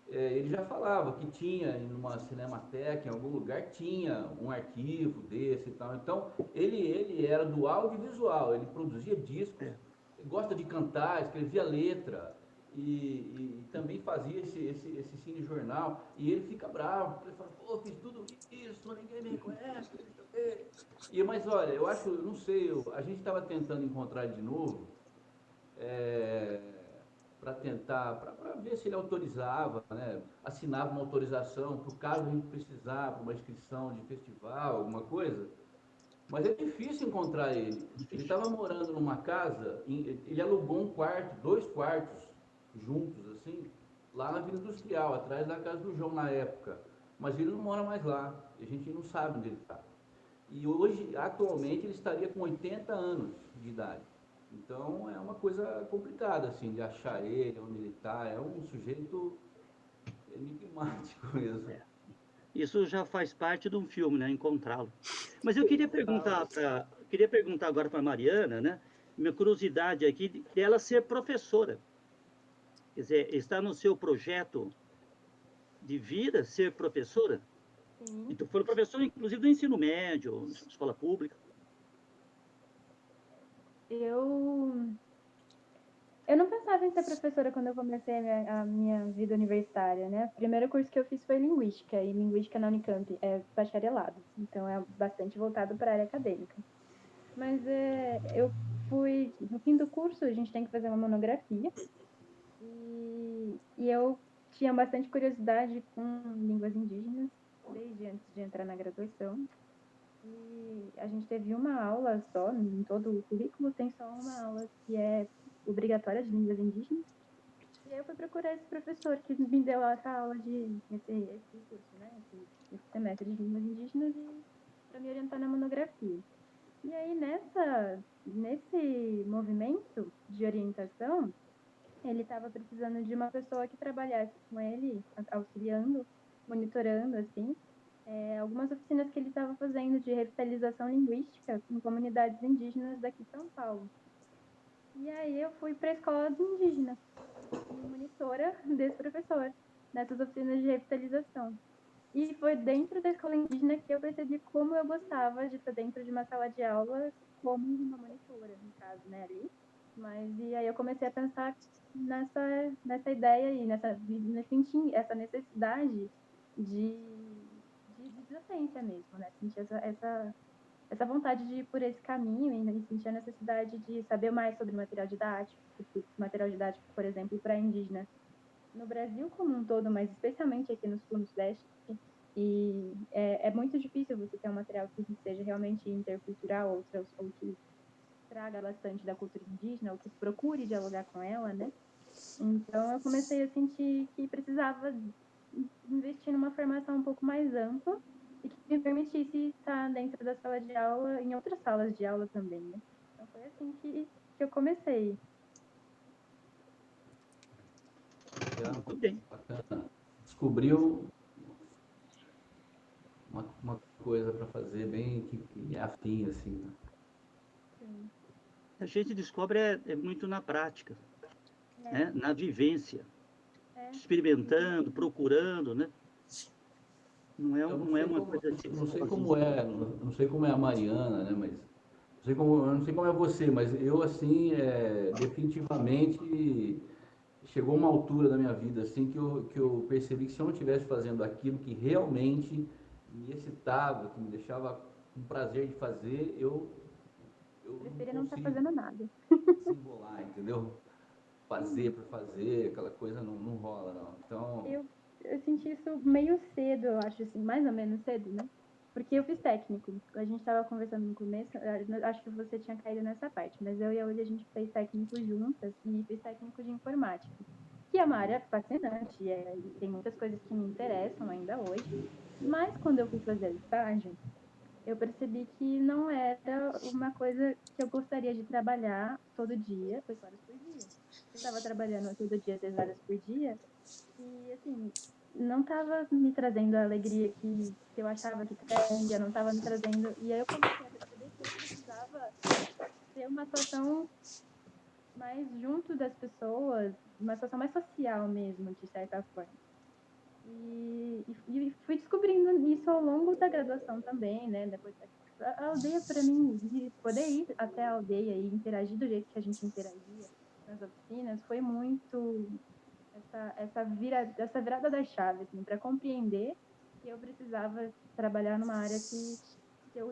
Ele já falava que tinha em uma cinemateca, em algum lugar, tinha um arquivo desse e tal. Então, ele era do audiovisual, ele produzia discos, É. gosta de cantar, escrevia letra e também fazia esse cinejornal. E ele fica bravo, porque ele fala, pô, fiz tudo isso, ninguém me reconhece, não sei o quê. Mas olha, eu acho, não sei, a gente estava tentando encontrar de novo, para tentar, para ver se ele autorizava, né? Assinava uma autorização para o caso a gente precisar, para uma inscrição de festival, alguma coisa. Mas é difícil encontrar ele. Ele Difícil. estava morando numa casa, ele alugou um quarto, 2 quartos juntos, assim, lá na Vila Industrial, atrás da casa do João na época. Mas ele não mora mais lá, a gente não sabe onde ele está. E hoje, atualmente, ele estaria com 80 anos de idade. Então é uma coisa complicada, assim, de achar ele, onde ele está. É um sujeito enigmático mesmo. Isso já faz parte de um filme, né? Encontrá-lo. Mas eu queria perguntar agora para a Mariana, né? Minha curiosidade aqui dela ser professora. Quer dizer, está no seu projeto de vida ser professora? E Sim. tu foi professora, inclusive, do ensino médio, escola pública. Eu Eu não pensava em ser professora quando eu comecei a minha vida universitária, né? O primeiro curso que eu fiz foi linguística, e linguística na Unicamp é bacharelado, então é bastante voltado para a área acadêmica. Mas eu fui, no fim do curso, a gente tem que fazer uma monografia, e eu tinha bastante curiosidade com línguas indígenas, desde antes de entrar na graduação. E a gente teve uma aula só, em todo o currículo tem só uma aula que é obrigatória de línguas indígenas. E aí eu fui procurar esse professor que me deu essa aula esse curso, né? Esse semestre de línguas indígenas e para me orientar na monografia. E aí nesse movimento de orientação, ele estava precisando de uma pessoa que trabalhasse com ele, auxiliando, monitorando, assim, algumas oficinas que ele estava fazendo de revitalização linguística em comunidades indígenas daqui de São Paulo. E aí eu fui para a escola de indígena, e monitora desse professor, nessas oficinas de revitalização. E foi dentro da escola indígena que eu percebi como eu gostava de estar dentro de uma sala de aula como uma monitora, no caso, né, ali. Mas, e aí eu comecei a pensar nessa ideia aí, sentir essa necessidade de docência mesmo, né? Sentir essa vontade de ir por esse caminho e sentir a necessidade de saber mais sobre material didático, por exemplo, para indígenas no Brasil como um todo, mas especialmente aqui no Sul, no Sudeste. E é muito difícil você ter um material que seja realmente intercultural ou que traga bastante da cultura indígena, ou que procure dialogar com ela, né? Então eu comecei a sentir que precisava investir numa formação um pouco mais ampla e que me permitisse estar dentro da sala de aula, em outras salas de aula também, né? Então foi assim que eu comecei. Muito bem. Bacana. Descobriu uma coisa para fazer bem que é afim, assim, né? Sim. A gente descobre muito na prática, É, né? Na vivência, é. experimentando, procurando, né? Eu Não é uma coisa que não sei sozinho. como é, não sei como é a Mariana, né? Mas eu não sei como é você, mas eu assim, definitivamente chegou uma altura da minha vida assim que eu percebi que se eu não estivesse fazendo aquilo que realmente me excitava, que me deixava com prazer de fazer, eu não Preferia não estar consigo fazendo nada. desenrolar, entendeu? Fazer por fazer, aquela coisa não rola, não. Então, Eu senti isso meio cedo, eu acho, assim, mais ou menos cedo, né? Porque eu fiz técnico. A gente estava conversando no começo, acho que você tinha caído nessa parte, mas eu e a Uli, a gente fez técnico juntas e fiz técnico de informática, que é uma área fascinante, e tem muitas coisas que me interessam ainda hoje. Mas quando eu fui fazer estágio, eu percebi que não era uma coisa que eu gostaria de trabalhar todo dia, 8 horas por dia. Eu estava trabalhando todo dia, 6 horas por dia, e, assim, não estava me trazendo a alegria que eu achava que traria, não estava me trazendo. E aí eu comecei a perceber que eu precisava ter uma atuação mais junto das pessoas, uma situação mais social mesmo, de certa forma. E fui descobrindo isso ao longo da graduação também, né? Depois a aldeia, para mim, de poder ir até a aldeia e interagir do jeito que a gente interagia nas oficinas, foi muito essa virada da chave, assim, para compreender que eu precisava trabalhar numa área que eu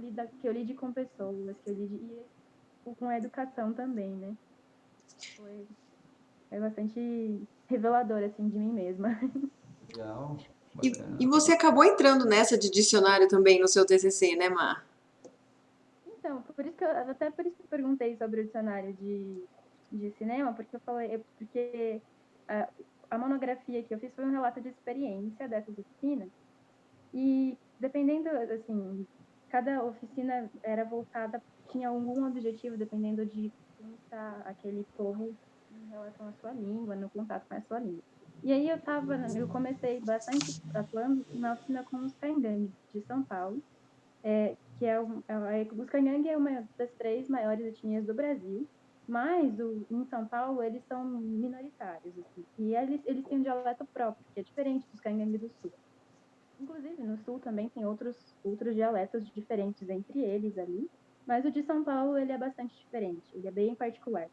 lide com pessoas, que eu lide e com a educação também, né? Foi, foi bastante revelador, assim, de mim mesma. legal, E bacana. você acabou entrando nessa de dicionário também no seu TCC, né, Mar? Então, até por isso que eu perguntei sobre o dicionário de cinema, porque eu falei, porque a monografia que eu fiz foi um relato de experiência dessas oficinas. E dependendo, assim, cada oficina era voltada, tinha algum objetivo, dependendo de como está aquele povo em relação à sua língua, no contato com a sua língua. E aí eu comecei bastante atuando na oficina com os Caingangue, de São Paulo, os Caingangue é uma das 3 maiores etnias do Brasil, mas em São Paulo eles são minoritários, assim, e eles têm um dialeto próprio, que é diferente dos Caingangue do Sul. Inclusive, no Sul também tem outros dialetos diferentes entre eles ali, mas o de São Paulo ele é bastante diferente, ele é bem particular.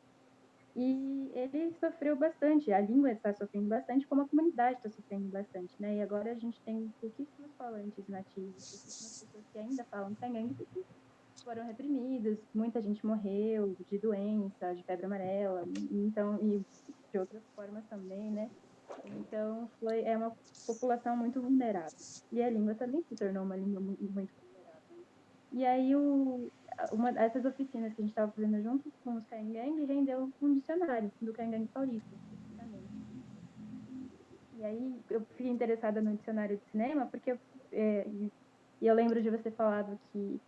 E ele sofreu bastante, a língua está sofrendo bastante, como a comunidade está sofrendo bastante, né? E agora a gente tem pouquíssimos falantes nativos, pouquíssimas pessoas que ainda falam cangangue, porque foram reprimidos, muita gente morreu de doença, de febre amarela, então, e de outras formas também, né? Então, é uma população muito vulnerável. E a língua também se tornou uma língua muito vulnerável. E aí, essas oficinas que a gente estava fazendo junto com os Caingangue rendeu um dicionário do Caingangue paulista, especificamente. E aí, eu fiquei interessada no dicionário de cinema, porque eu lembro de você falado que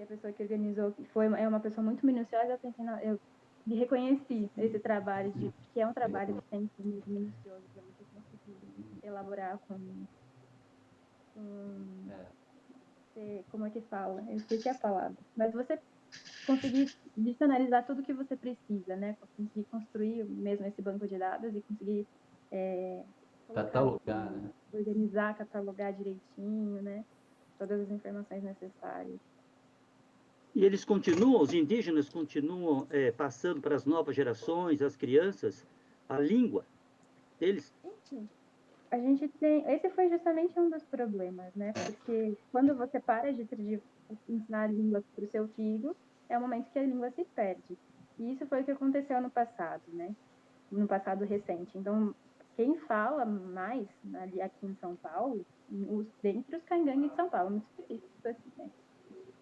a pessoa que organizou é uma pessoa muito minuciosa. Eu pensei, não, eu me reconheci esse trabalho, que é um trabalho que tem que ser muito minucioso para você conseguir elaborar com É. como é que fala? Eu esqueci a palavra. Mas você conseguir dicionarizar tudo que você precisa, né? Conseguir construir mesmo esse banco de dados e conseguir colocar, Catalogar, né? organizar, catalogar direitinho, né? Todas as informações necessárias. E eles continuam, os indígenas continuam passando para as novas gerações, as crianças, a língua deles? Enfim, a gente tem. Esse foi justamente um dos problemas, né? Porque quando você para de ensinar a língua para o seu filho, é o momento que a língua se perde. E isso foi o que aconteceu no passado, né? No passado recente. Então, quem fala mais ali aqui em São Paulo, dentre os cangangues de São Paulo, muito específicos assim, né?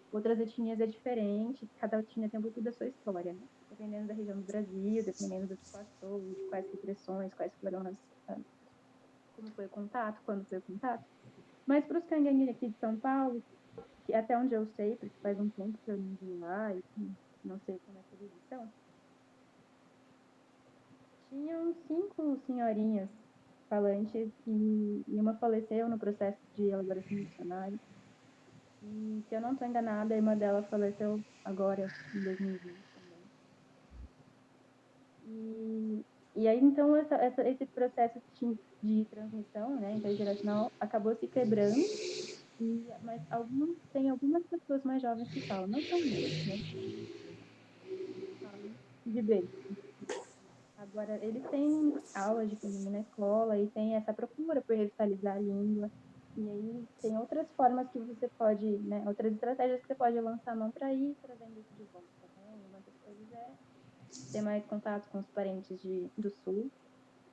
Outras etnias é diferente, cada etnia tem um pouco da sua história, né? Dependendo da região do Brasil, dependendo do que passou, de quais repressões, quais foram como foi o contato, quando foi o contato. Mas para os cangangues aqui de São Paulo, que até onde eu sei, porque faz um tempo que eu não vou lá e não sei como é que eles são, tinham 5 senhorinhas falantes e uma faleceu no processo de elaboração do dicionário. E, se eu não estou enganada, a irmã dela faleceu agora, em 2020 também. E aí, então, esse processo de transmissão, né, intergeracional acabou se quebrando, mas tem algumas pessoas mais jovens que falam, não são muitas, né, falam de berço. Agora, eles têm aulas de candomblé na escola e tem essa procura por revitalizar a língua. E aí tem outras formas que você pode, né, outras estratégias que você pode lançar a mão para ir trazendo isso de volta, né? Uma das coisas é ter mais contato com os parentes do sul.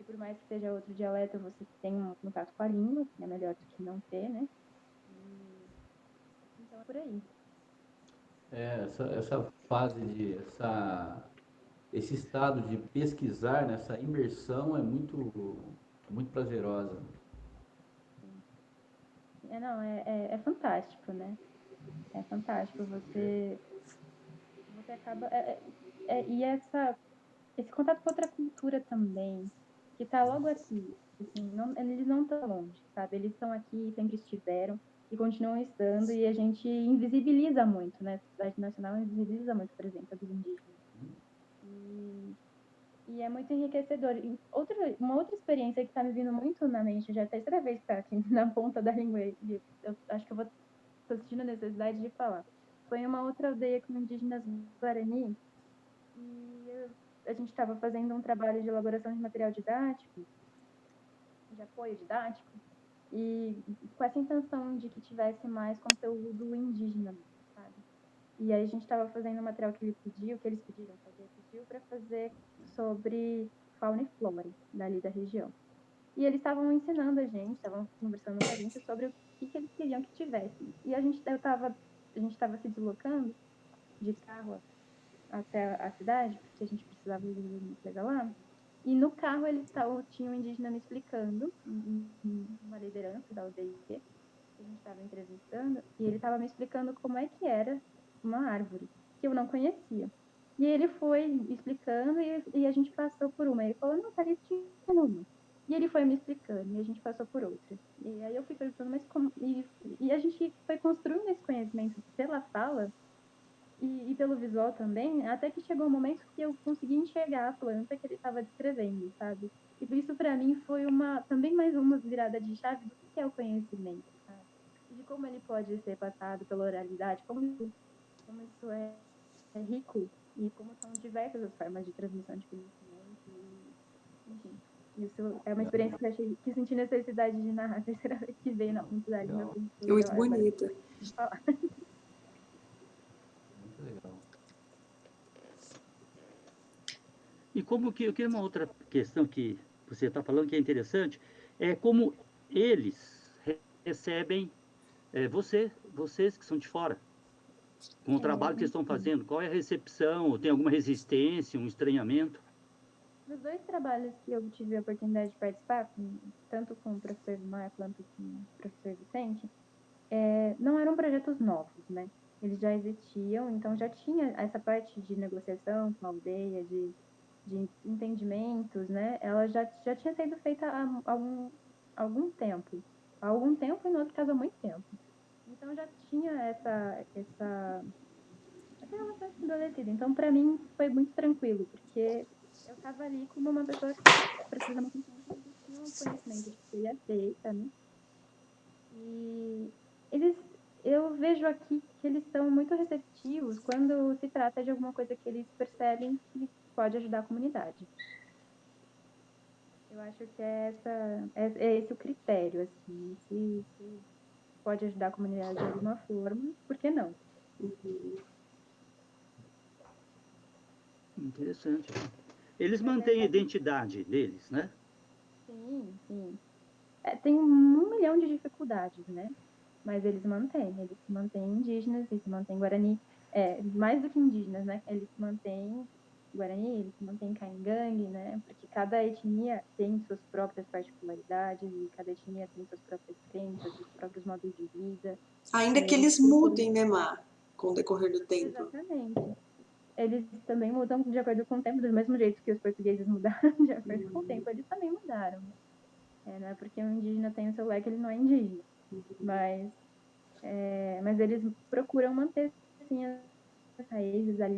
E por mais que seja outro dialeto, você tem um contato com a língua, que é melhor do que não ter, né? Então é por aí. Essa fase esse estado de pesquisar, nessa imersão é muito prazerosa. Não, é fantástico, né? É fantástico. Você acaba. E esse contato com outra cultura também, que está logo aqui. Assim, eles não estão longe, sabe? Eles estão aqui, sempre estiveram e continuam estando, e a gente invisibiliza muito, né? A Sociedade Nacional invisibiliza muito a presença dos indígenas. E é muito enriquecedor. E uma outra experiência que está me vindo muito na mente, já é a terceira vez que está aqui na ponta da língua, e eu acho que eu vou sentindo a necessidade de falar. Foi uma outra aldeia com indígenas Guarani, e a gente estava fazendo um trabalho de elaboração de material didático, de apoio didático, e com essa intenção de que tivesse mais conteúdo indígena, sabe? E aí a gente estava fazendo o material que ele pediu, que eles pediram, que a aldeia pediu, para fazer sobre fauna e flora dali da região. E eles estavam ensinando a gente, estavam conversando com a gente sobre o que eles queriam que tivesse. E a gente estava se deslocando de carro até a cidade, porque a gente precisava resolver alguma coisa lá. E no carro tinha um indígena me explicando, uma liderança da aldeia, que a gente estava entrevistando, e ele estava me explicando como é que era uma árvore, que eu não conhecia. E ele foi explicando e a gente passou por uma. Ele falou, não, ali tinha uma. E ele foi me explicando e a gente passou por outra. E aí eu fui perguntando, mas como. E a gente foi construindo esse conhecimento pela fala e pelo visual também, até que chegou um momento que eu consegui enxergar a planta que ele estava descrevendo, sabe? E isso para mim foi também mais uma virada de chave do que é o conhecimento, sabe? E de como ele pode ser passado pela oralidade, como isso é rico e como são diversas as formas de transmissão de conhecimento. Enfim, isso é uma experiência que eu achei que senti necessidade de narrar a terceira vez que veio na ponta da língua, Legal, É porque muito vale bonita. falar. muito legal. E como que uma outra questão que você está falando que é interessante, é como eles recebem vocês que são de fora, com o trabalho que eles estão fazendo. Qual é a recepção? Tem alguma resistência, um estranhamento? Nos 2 trabalhos que eu tive a oportunidade de participar, tanto com o professor Vilmar quanto com o professor Vicente, não eram projetos novos, né? Eles já existiam, então já tinha essa parte de negociação com a aldeia, de entendimentos, né? Ela já tinha sido feita há algum tempo. Há algum tempo e, no outro caso, há muito tempo. Então já tinha essa extremamente esclarecida. Então, para mim, foi muito tranquilo, porque eu estava ali como uma pessoa que estava prestando atenção que tinha um conhecimento de que seria aceita, né? E eles, eu vejo aqui que eles são muito receptivos quando se trata de alguma coisa que eles percebem que pode ajudar a comunidade. Eu acho que é esse o critério, assim, se pode ajudar a comunidade de alguma forma, por que não? Interessante. Eles mantêm a identidade deles, né? Sim, sim. Tem 1 milhão de dificuldades, né? Mas eles se mantêm indígenas, eles se mantêm Guarani, mais do que indígenas, né? Eles se mantêm Guarani, eles se mantêm Caingangue, né? Porque cada etnia tem suas próprias particularidades e cada etnia tem suas próprias crenças, seus próprios modos de vida. Ainda E que eles eles procuram... mudem, né, Mar, com o decorrer do tempo. Exatamente. Eles também mudam de acordo com o tempo, do mesmo jeito que os portugueses mudaram de acordo com o tempo, eles também mudaram. Não é porque um indígena tem o celular que ele não é indígena. Mas eles procuram manter assim, as raízes, a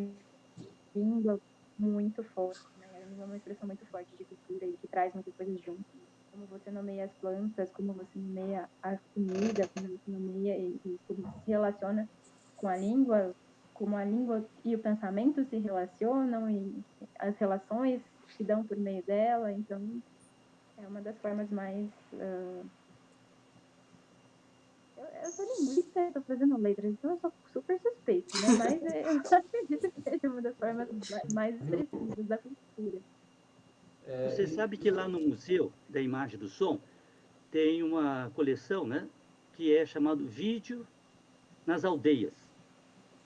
língua muito forte, né? A língua é uma expressão muito forte de cultura e que traz muitas coisas juntas. Como você nomeia as plantas, como você nomeia a comida, como você nomeia e como se relaciona com a língua, como a língua e o pensamento se relacionam e as relações se dão por meio dela. Então, é uma das formas mais eu sou linguista, estou fazendo letras, então eu sou super suspeita, né? Mas eu acredito que seja uma das formas mais expressivas da cultura. Você sabe que lá no Museu da Imagem e do Som tem uma coleção, né? Que é chamado Vídeo nas Aldeias.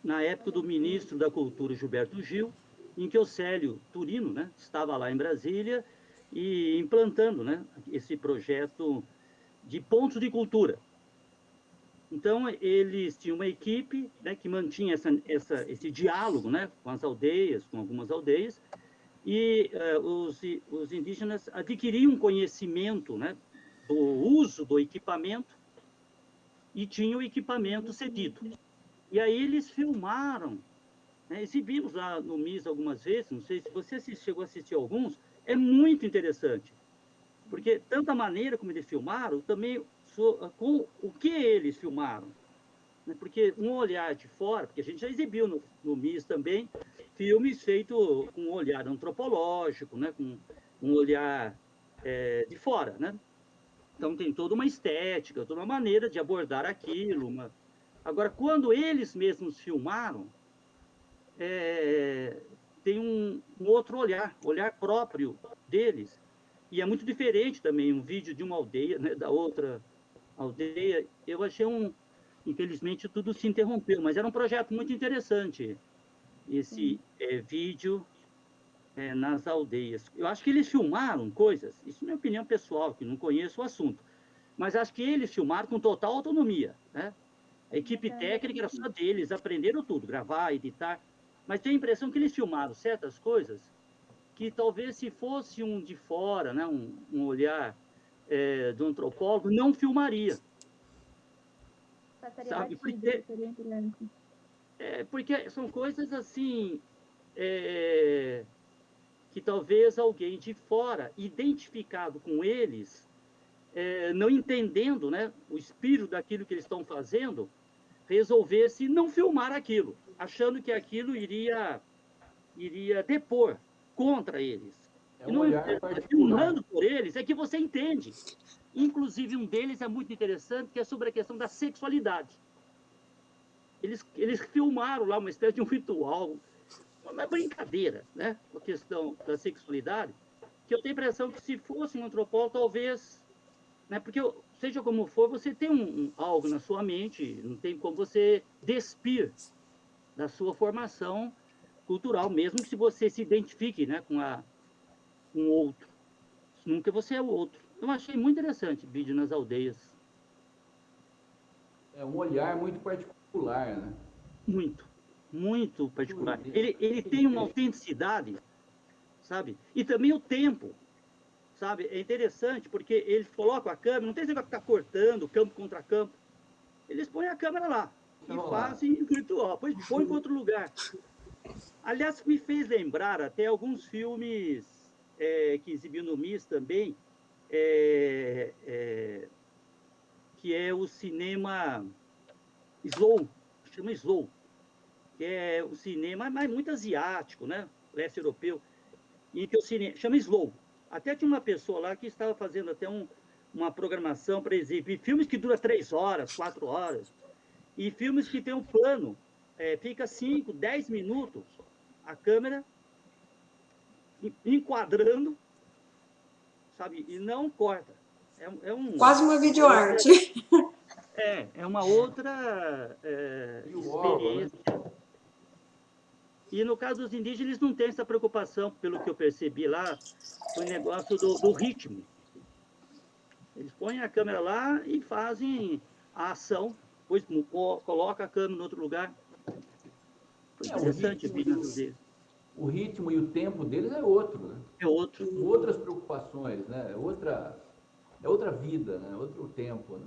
Na época do ministro da Cultura, Gilberto Gil, em que o Célio Turino, né? Estava lá em Brasília e implantando, né? Esse projeto de pontos de cultura. Então, eles tinham uma equipe, né, que mantinha esse diálogo, né, com as aldeias, com algumas aldeias, e os indígenas adquiriam conhecimento, né, do uso do equipamento e tinham o equipamento cedido. E aí eles filmaram, né, exibimos lá no MIS algumas vezes, não sei se você chegou a assistir alguns, é muito interessante, porque tanto a maneira como eles filmaram, também com o que eles filmaram. Porque um olhar de fora, porque a gente já exibiu no MIS também, filmes feitos com um olhar antropológico, né? Com um olhar de fora, né? Então tem toda uma estética, toda uma maneira de abordar aquilo. Agora, quando eles mesmos filmaram, tem um outro olhar próprio deles, e é muito diferente também um vídeo de uma aldeia, né, da outra aldeia. Eu achei infelizmente tudo se interrompeu, mas era um projeto muito interessante, esse vídeo nas aldeias. Eu acho que eles filmaram coisas, isso é minha opinião pessoal, que não conheço o assunto, mas acho que eles filmaram com total autonomia, né? A equipe técnica era só deles, aprenderam tudo, gravar, editar, mas tenho a impressão que eles filmaram certas coisas que talvez se fosse um de fora, né, um olhar do antropólogo, não filmaria, Passaria sabe? batido, passaria em branco. Porque são coisas assim que talvez alguém de fora, identificado com eles, não entendendo, né, o espírito daquilo que eles estão fazendo, resolvesse não filmar aquilo, achando que aquilo iria depor contra eles. É E um não, olhar particular. filmando por eles é que você entende. Inclusive, um deles é muito interessante, que é sobre a questão da sexualidade. Eles filmaram lá uma espécie de um ritual, uma brincadeira, né, com a questão da sexualidade, que eu tenho a impressão que se fosse um antropólogo, talvez, né, porque seja como for, você tem algo na sua mente, não tem como você despir da sua formação cultural, mesmo que se você se identifique, né, com o outro. Nunca você é o outro. Eu achei muito interessante o vídeo nas aldeias. É um olhar muito particular, né? Muito, muito particular. Ele tem uma autenticidade, sabe? E também o tempo, sabe? É interessante porque eles colocam a câmera, não tem esse negócio de ficar cortando campo contra campo. Eles põem a câmera lá. Deixa e rolar. fazem virtual, depois põe para outro lugar. Aliás, me fez lembrar até alguns filmes que exibiu no MIS também, que é o cinema slow, chama slow, que é o cinema, mas muito asiático, né? Leste europeu, e que o cinema chama slow. Até tinha uma pessoa lá que estava fazendo até uma programação para exibir filmes que duram 3 horas, 4 horas, e filmes que tem um plano, fica 5, 10 minutos, a câmera enquadrando, sabe, e não corta. Quase uma videoarte. É uma outra E o órgão, né? experiência. E no caso dos indígenas, eles não têm essa preocupação, pelo que eu percebi lá, com o negócio do ritmo. Eles põem a câmera lá e fazem a ação, depois coloca a câmera em outro lugar. Foi É, o interessante ritmo, ver na deles. o ritmo e o tempo deles é outro, né? É outro. Com outras preocupações, né? É outra vida, né? Outro tempo, né?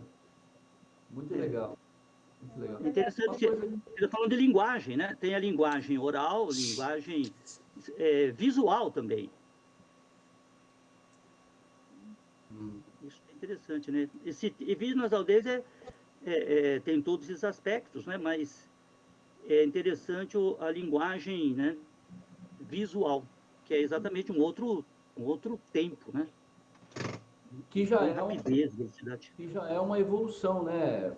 Muito legal. Muito legal. É interessante Uma que coisa... ele está falando de linguagem, né? Tem a linguagem oral, linguagem visual também. Isso é interessante, né? E Vídeo nas Aldeias tem todos esses aspectos, né? Mas é interessante a linguagem, né? Visual, que é exatamente um outro tempo, né? Que já Tem é rapidez, velocidade. que já é uma evolução, né,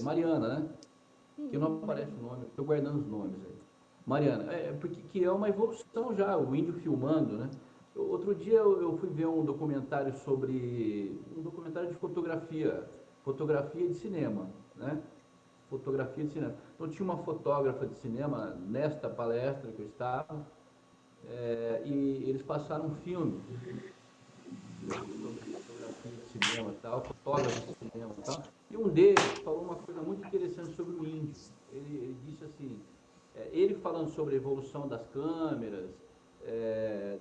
Mariana, né? Que não Sim, aparece o nome, estou guardando os nomes aí. Mariana, porque que é uma evolução já, o índio filmando, né? Outro dia eu fui ver um documentário um documentário de fotografia de cinema, né? Fotografia de cinema. Então tinha uma fotógrafa de cinema nesta palestra que eu estava, e eles passaram um filme sobre fotografia de cinema e tal, fotógrafos de cinema e tal, e um deles falou uma coisa muito interessante sobre o índio. Ele disse assim, ele falando sobre a evolução das câmeras,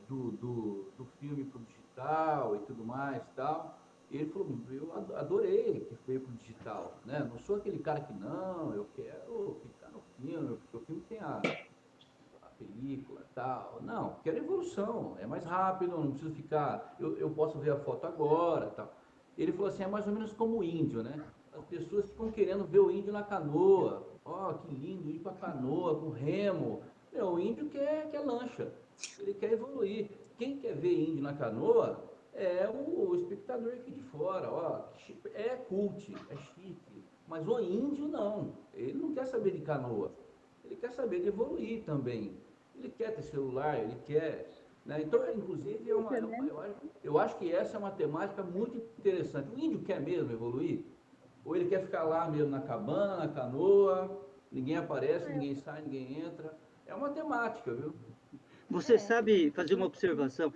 do filme para o digital e tudo mais e tal, e ele falou, eu adorei que veio para o digital, né? Não sou aquele cara que não, eu quero ficar no filme, porque o filme tem a película e tal. Não, quero evolução, é mais rápido, não preciso ficar. Eu posso ver a foto agora tal. Ele falou assim: é mais ou menos como o índio, né? As pessoas ficam querendo ver o índio na canoa. Ó, que lindo, ir com a canoa, com remo. Meu, o índio quer lancha, ele quer evoluir. Quem quer ver índio na canoa é o espectador aqui de fora. Ó, é cult, é chique. Mas o índio não, ele não quer saber de canoa, ele quer saber de evoluir também. Ele quer ter celular, ele quer. Né? Então, inclusive, eu acho que essa é uma temática muito interessante. O índio quer mesmo evoluir? Ou ele quer ficar lá mesmo na cabana, na canoa, ninguém aparece, ninguém sai, ninguém entra? É uma temática, viu? Você sabe fazer uma observação?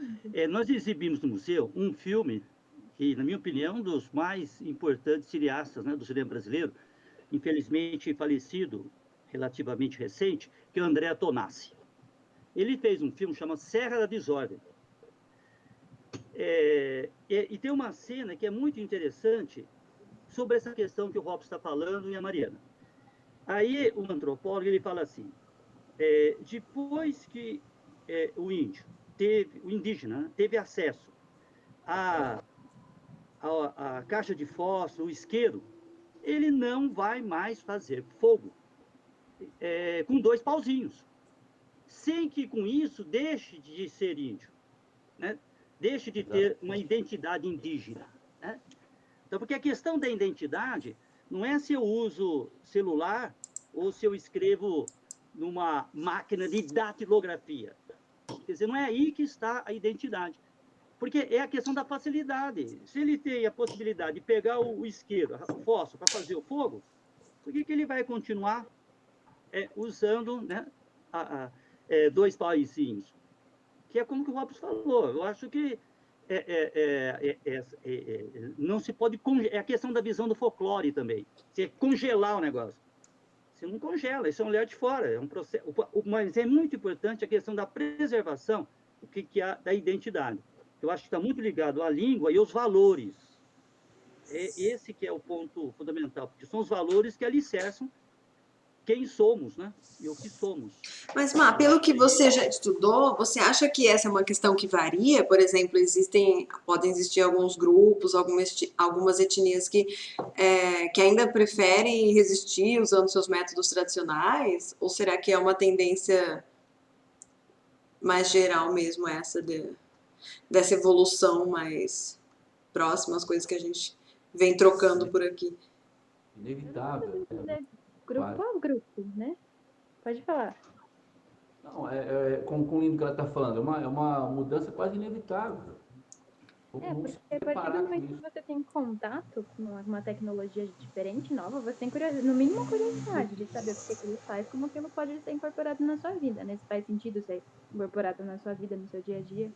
Nós exibimos no museu um filme que, na minha opinião, é um dos mais importantes cineastas, né, do cinema brasileiro, infelizmente falecido, relativamente recente, que é o André Tonassi. Ele fez um filme chamado Serra da Desordem. E tem uma cena que é muito interessante sobre essa questão que o Robson está falando e a Mariana. Aí o antropólogo ele fala assim: depois que o indígena, né, teve acesso à caixa de fósforo, o isqueiro, ele não vai mais fazer fogo com 2 pauzinhos, sem que com isso deixe de ser índio, né? Deixe de ter uma identidade indígena, né? Então, porque a questão da identidade não é se eu uso celular ou se eu escrevo numa máquina de datilografia. Quer dizer, não é aí que está a identidade. Porque é a questão da facilidade. Se ele tem a possibilidade de pegar o isqueiro, o fósforo, para fazer o fogo, por que ele vai continuar usando, né, 2 pauzinhos? Que é como que o Robson falou. Eu acho que não se pode... É a questão da visão do folclore também. Você congelar o negócio. Você não congela, isso é um olhar de fora. É um processo, mas é muito importante a questão da preservação da identidade. Eu acho que está muito ligado à língua e aos valores. Esse que é o ponto fundamental, porque são os valores que alicerçam quem somos, né? E o que somos. Mas, Má, pelo que você já estudou, você acha que essa é uma questão que varia? Por exemplo, podem existir alguns grupos, algumas etnias que ainda preferem resistir usando seus métodos tradicionais? Ou será que é uma tendência mais geral mesmo dessa evolução mais próxima às coisas que a gente vem trocando por aqui? Eu não vou Inevitável. saber dizer Claro. grupo a grupo, né? Pode falar. Não, com o lindo que ela está falando, é uma mudança quase inevitável. Vamos Porque se a partir do preparar com momento que isso. você tem contato com uma tecnologia diferente, nova, você tem no mínimo curiosidade de saber o que aquilo faz, como aquilo pode ser incorporado na sua vida, né? Se faz sentido ser incorporado na sua vida, no seu dia a dia.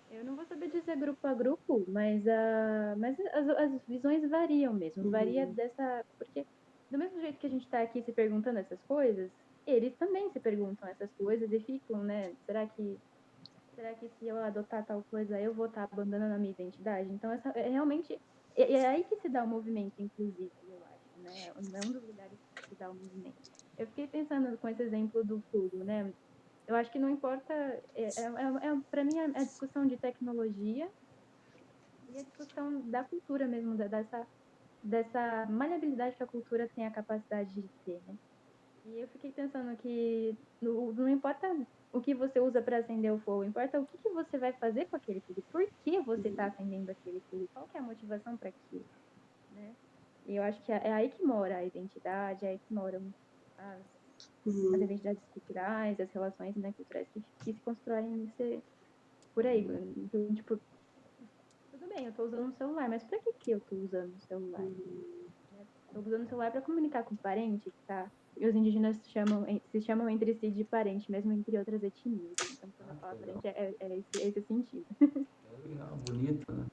Eu não vou saber dizer grupo a grupo, mas as visões variam mesmo. Varia dessa. Porque, do mesmo jeito que a gente está aqui se perguntando essas coisas, eles também se perguntam essas coisas e ficam, né? Será que se eu adotar tal coisa, eu vou estar abandonando a minha identidade? Então, realmente. É aí que se dá o movimento inclusivo, eu acho, né? É um dos lugares que se dá o movimento. Eu fiquei pensando com esse exemplo do fogo, né? Eu acho que não importa. Para mim, a discussão de tecnologia e a discussão da cultura mesmo, dessa maleabilidade que a cultura tem a capacidade de ter, né? E eu fiquei pensando que não importa o que você usa para acender o fogo, importa o que você vai fazer com aquele fogo, por que você está acendendo aquele fogo, qual que é a motivação para aquilo, né? E eu acho que é aí que mora a identidade, é aí que moram as identidades culturais, as relações, né, culturais que se constroem por aí. Então, tipo, tudo bem, eu estou usando um celular, mas para que eu estou usando um celular? Estou usando o celular para comunicar com o parente, que tá. Os indígenas se chamam entre si de parente, mesmo entre outras etnias. Então, quando eu falo parente, é esse sentido. É legal, bonito, né?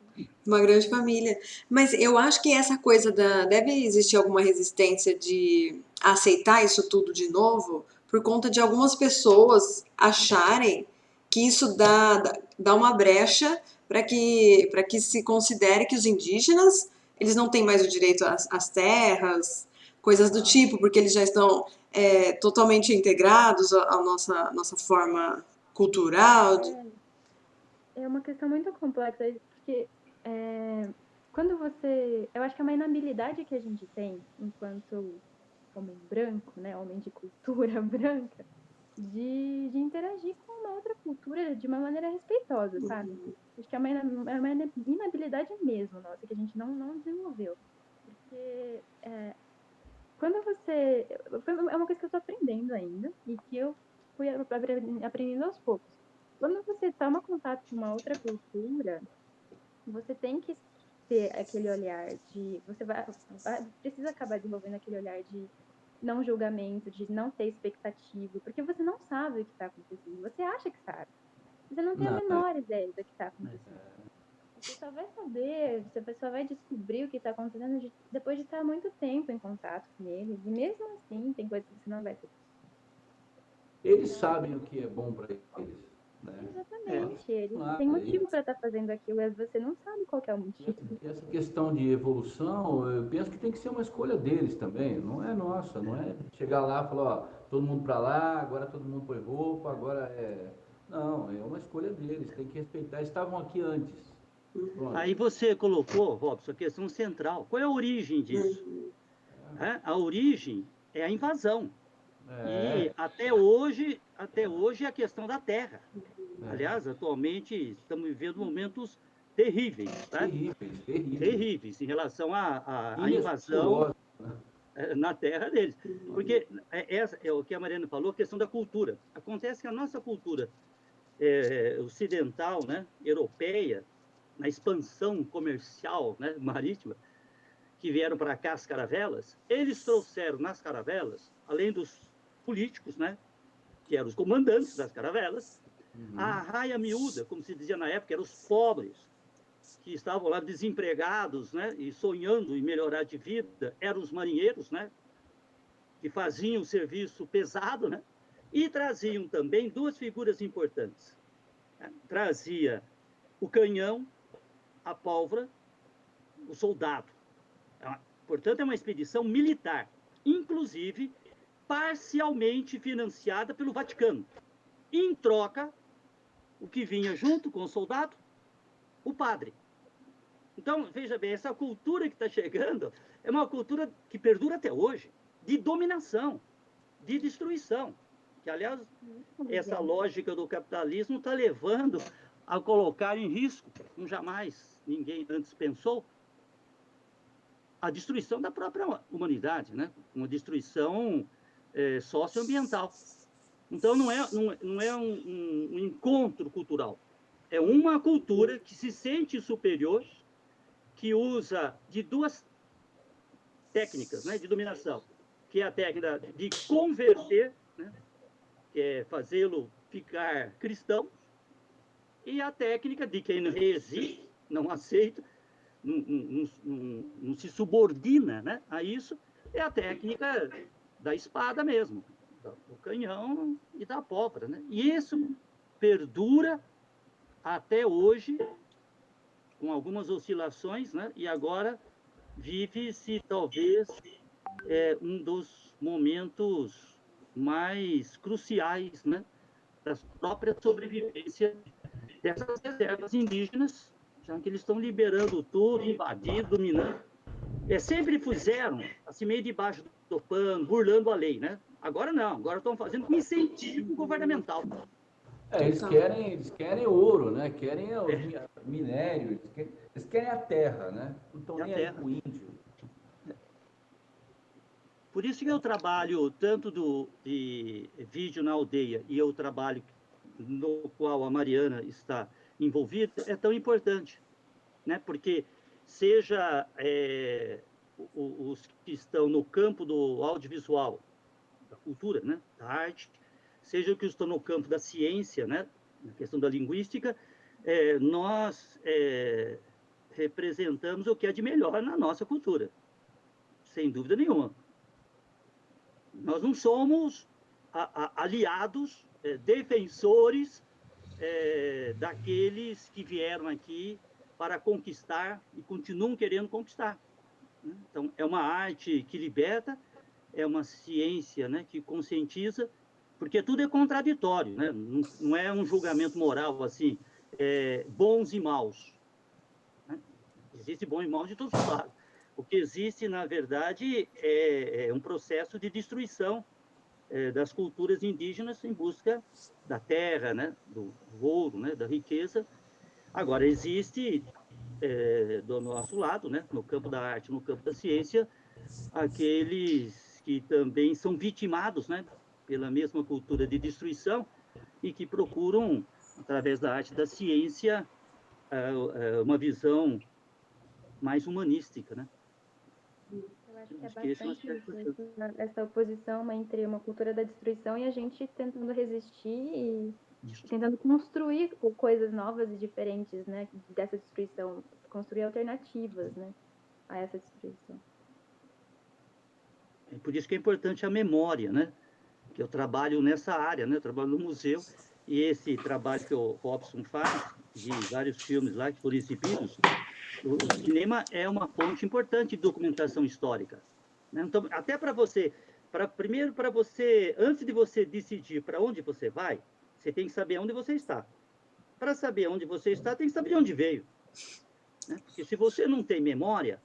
Uma grande família. Mas eu acho que essa coisa deve existir alguma resistência de aceitar isso tudo de novo, por conta de algumas pessoas acharem que isso dá uma brecha para que se considere que os indígenas eles não têm mais o direito às terras, coisas do tipo, porque eles já estão totalmente integrados à nossa forma cultural. É uma questão muito complexa, porque quando você. Eu acho que é uma inabilidade que a gente tem enquanto homem branco, né? Homem de cultura branca, de interagir com uma outra cultura de uma maneira respeitosa, sabe? Acho que é uma inabilidade mesmo, nossa, que a gente não desenvolveu. Porque quando você. É uma coisa que eu tô aprendendo ainda e que eu fui aprendendo aos poucos. Quando você toma contato com uma outra cultura, você tem que ter aquele olhar de. Você precisa acabar desenvolvendo aquele olhar de não julgamento, de não ter expectativa, porque você não sabe o que está acontecendo. Você acha que sabe. Você não tem a Não, menor ideia do que está acontecendo. Você só vai saber, você só vai descobrir o que está acontecendo depois de estar muito tempo em contato com eles. E mesmo assim, tem coisas que você não vai saber. eles Então, sabem o que é bom para eles, né? exatamente. Eles Lá, têm motivo para estar fazendo aquilo, e você não sabe qual que é o motivo. essa questão de evolução, eu penso que tem que ser uma escolha deles também, não é nossa, não é chegar lá e falar, ó, todo mundo para lá, agora todo mundo põe roupa, agora é. Não, é uma escolha deles, tem que respeitar. Estavam aqui antes. Pronto. Aí você colocou, Robson, a questão central. Qual é a origem disso? A origem é a invasão. E É, até hoje é a questão da terra. Aliás, atualmente estamos vivendo momentos terríveis, tá? terríveis, terríveis. Terríveis em relação à invasão Inescrupulosos. na terra deles. Porque essa é o que a Mariana falou, a questão da cultura. Acontece que a nossa cultura ocidental, né, europeia, na expansão comercial, né, marítima, que vieram para cá as caravelas, eles trouxeram nas caravelas, além dos políticos, né, que eram os comandantes das caravelas, a raia miúda, como se dizia na época, eram os pobres, que estavam lá desempregados, né, e sonhando em melhorar de vida, eram os marinheiros, né, que faziam o serviço pesado, né, e traziam também duas figuras importantes. Né? Trazia o canhão, a pólvora, o soldado. Portanto, é uma expedição militar. Inclusive, parcialmente financiada pelo Vaticano. Em troca, o que vinha junto com o soldado? O padre. Então, veja bem, essa cultura que está chegando é uma cultura que perdura até hoje, de dominação, de destruição. Que, aliás, essa lógica do capitalismo está levando a colocar em risco, como jamais ninguém antes pensou, a destruição da própria humanidade, né? Uma destruição socioambiental. Então, não é um encontro cultural. É uma cultura que se sente superior, que usa de duas técnicas, né, de dominação, que é a técnica de converter, né, que é fazê-lo ficar cristão, e a técnica de quem não resiste, não aceita, não se subordina, né, a isso, é a técnica da espada mesmo, do canhão e da pólvora, né? E isso perdura até hoje, com algumas oscilações, né? E agora vive-se talvez um dos momentos mais cruciais, né, da própria sobrevivência dessas reservas indígenas, já que eles estão liberando tudo, invadindo, dominando. Sempre fizeram assim, meio debaixo do pano, burlando a lei, né? Agora não, agora estão fazendo com incentivo governamental. Eles querem ouro, né? Querem os minérios, eles querem a terra, né? Não estão nem aí com o índio. Por isso que eu trabalho tanto de vídeo na aldeia e o trabalho no qual a Mariana está envolvida é tão importante, né? Porque seja os que estão no campo do audiovisual, da cultura, né? Da arte, seja os que estão no campo da ciência, né? Na questão da linguística, nós representamos o que é de melhor na nossa cultura, sem dúvida nenhuma. Nós não somos aliados, defensores daqueles que vieram aqui para conquistar e continuam querendo conquistar. Né? Então, é uma arte que liberta, é uma ciência, né, que conscientiza, porque tudo é contraditório, né? Não é um julgamento moral assim, bons e maus. Né? Existe bom e mal de todos os lados. O que existe, na verdade, é um processo de destruição das culturas indígenas em busca da terra, né, do ouro, né, da riqueza. Agora, existe, do nosso lado, né, no campo da arte, no campo da ciência, aqueles que também são vitimados, né, pela mesma cultura de destruição e que procuram, através da arte e da ciência, uma visão mais humanística, né? Eu acho que é bastante isso, essa oposição entre uma cultura da destruição e a gente tentando resistir e tentando construir coisas novas e diferentes, né, dessa destruição, construir alternativas, né, a essa destruição. É por isso que é importante a memória, né? Que eu trabalho nessa área, né? Eu trabalho no museu, e esse trabalho que o Robson faz, de vários filmes lá que foram exibidos, o cinema é uma fonte importante de documentação histórica. Né? Então, até para você, primeiro para você, antes de você decidir para onde você vai, você tem que saber onde você está. Para saber onde você está, tem que saber de onde veio. Né? Porque se você não tem memória,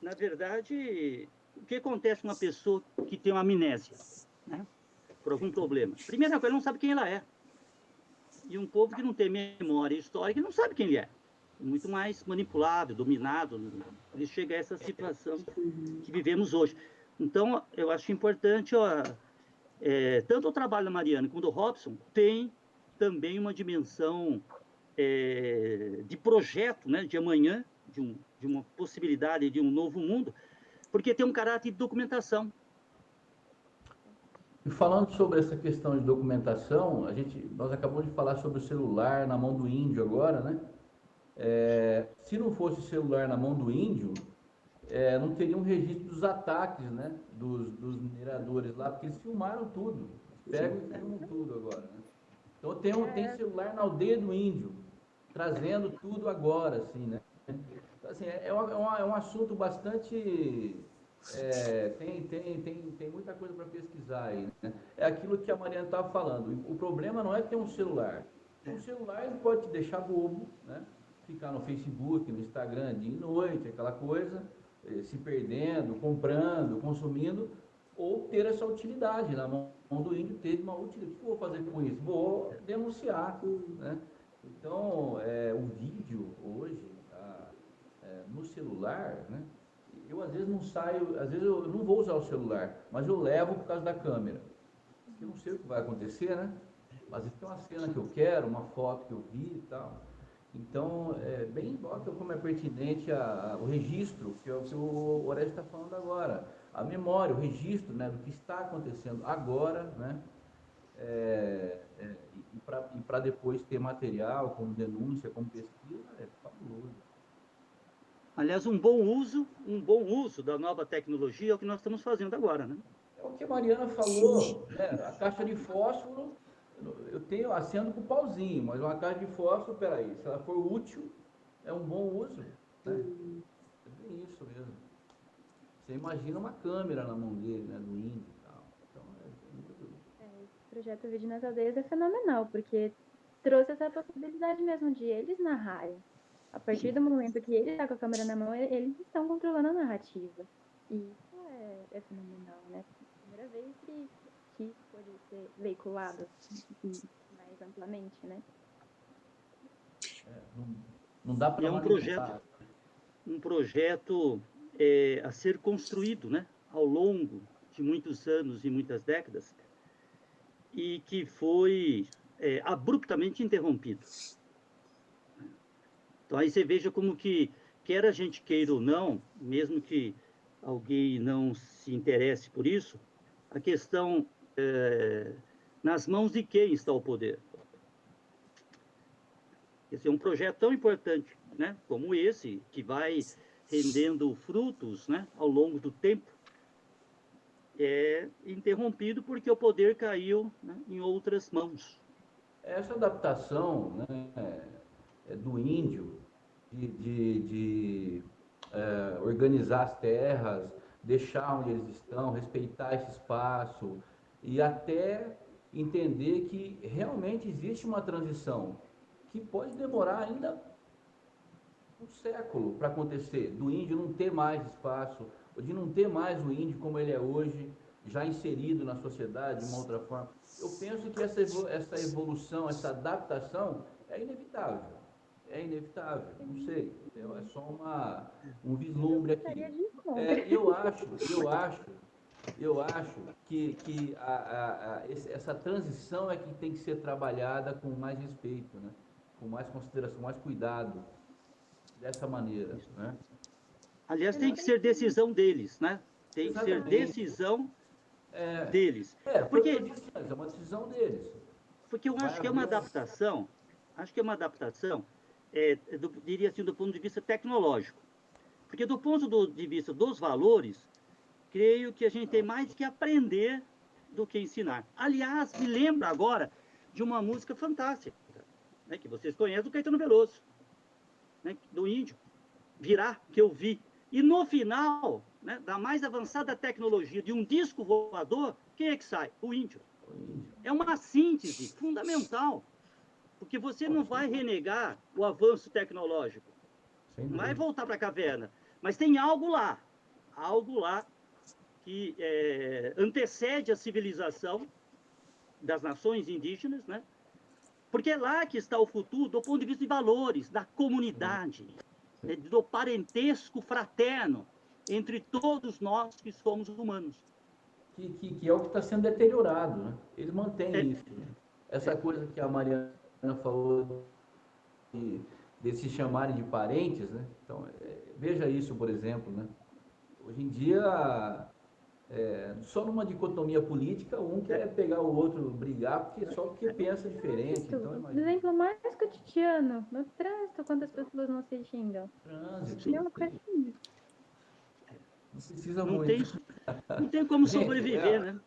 na verdade, o que acontece com uma pessoa que tem uma amnésia, né? Por algum problema? Primeira coisa, ele não sabe quem ela é. E um povo que não tem memória histórica não sabe quem ele é. Muito mais manipulado, dominado. Ele chega a essa situação que vivemos hoje. Então, eu acho importante, tanto o trabalho da Mariana quanto do Robson tem também uma dimensão de projeto, né, de amanhã, de uma possibilidade de um novo mundo, porque tem um caráter de documentação. E falando sobre essa questão de documentação, nós acabamos de falar sobre o celular na mão do índio agora, né? Se não fosse o celular na mão do índio, não teria um registro dos ataques, né? Dos mineradores lá, porque eles filmaram tudo. Pegam e filmam tudo agora, né? Então tem celular na aldeia do índio, trazendo tudo agora, assim, né? Então, assim, é um assunto bastante tem muita coisa para pesquisar aí, né? É aquilo que a Mariana estava falando. O problema não é ter um celular. Um celular ele pode te deixar bobo, né? Ficar no Facebook, no Instagram dia e noite, aquela coisa, se perdendo, comprando, consumindo, ou ter essa utilidade. Na mão do índio teve uma utilidade. O que eu vou fazer com isso? Vou denunciar, né? Então, o vídeo hoje, no celular, né? Eu às vezes não saio, às vezes eu não vou usar o celular, mas eu levo por causa da câmera. Eu não sei o que vai acontecer, né? Às vezes tem uma cena que eu quero, uma foto que eu vi e tal. Então, bem igual como é pertinente o registro, que é o que o Oreste está falando agora. A memória, o registro, né, do que está acontecendo agora, né? E para depois ter material, como denúncia, como pesquisa, é fabuloso. Aliás, um bom uso da nova tecnologia é o que nós estamos fazendo agora, né? É o que a Mariana falou, né? A caixa de fósforo, eu acendo com o pauzinho, mas uma caixa de fósforo, peraí, se ela for útil, é um bom uso, né? É bem isso mesmo. Você imagina uma câmera na mão dele, né, do índio e tal. Então, Esse projeto Vídeo nas Aldeias é fenomenal, porque trouxe essa possibilidade mesmo de eles narrarem. A partir do momento que ele está com a câmera na mão, eles estão controlando a narrativa. E isso é fenomenal, né? Primeira vez que isso pode ser veiculado mais amplamente, né? não dá para E é um projeto a ser construído, né, ao longo de muitos anos e muitas décadas, e que foi abruptamente interrompido. Então aí você veja como que, quer a gente queira ou não, mesmo que alguém não se interesse por isso, a questão nas mãos de quem está o poder. Esse é um projeto tão importante, né, como esse, que vai rendendo frutos, né, ao longo do tempo, interrompido porque o poder caiu, né, em outras mãos. Essa adaptação, né, do índio de organizar as terras, deixar onde eles estão, respeitar esse espaço e até entender que realmente existe uma transição que pode demorar ainda um século para acontecer, do índio não ter mais espaço, ou de não ter mais o índio como ele é hoje, já inserido na sociedade de uma outra forma. Eu penso que essa evolução, essa adaptação é inevitável. É inevitável, não sei, é só um vislumbre aqui. Eu acho que essa transição é que tem que ser trabalhada com mais respeito, né? Com mais consideração, mais cuidado, dessa maneira, né? Aliás, tem que ser decisão deles, né? Tem que ser decisão deles. Porque eu disse, é uma decisão deles. Porque eu acho que é uma adaptação, diria assim, do ponto de vista tecnológico. Porque do ponto de vista dos valores, creio que a gente tem mais que aprender do que ensinar. Aliás, me lembra agora de uma música fantástica, né, que vocês conhecem, do Caetano Veloso, né, do Índio, Virá, que eu vi. E no final, né, da mais avançada tecnologia de um disco voador, quem é que sai? O índio. É uma síntese fundamental, porque você não vai renegar o avanço tecnológico, não vai voltar para a caverna, mas tem algo lá que antecede a civilização das nações indígenas, né? Porque é lá que está o futuro do ponto de vista de valores, da comunidade, né? Do parentesco fraterno entre todos nós que somos humanos. Que é o que está sendo deteriorado, né? Eles mantêm isso. Né? Essa coisa que a Mariana falou de se chamarem de parentes, né? Então, veja isso, por exemplo, né? Hoje em dia, só numa dicotomia política, um quer pegar o outro, brigar, só porque pensa diferente. Então, exemplo mais cotidiano, no trânsito, quantas pessoas não se xingam. Trânsito. É uma coisa assim. Não precisa muito. Não tem como sobreviver, né?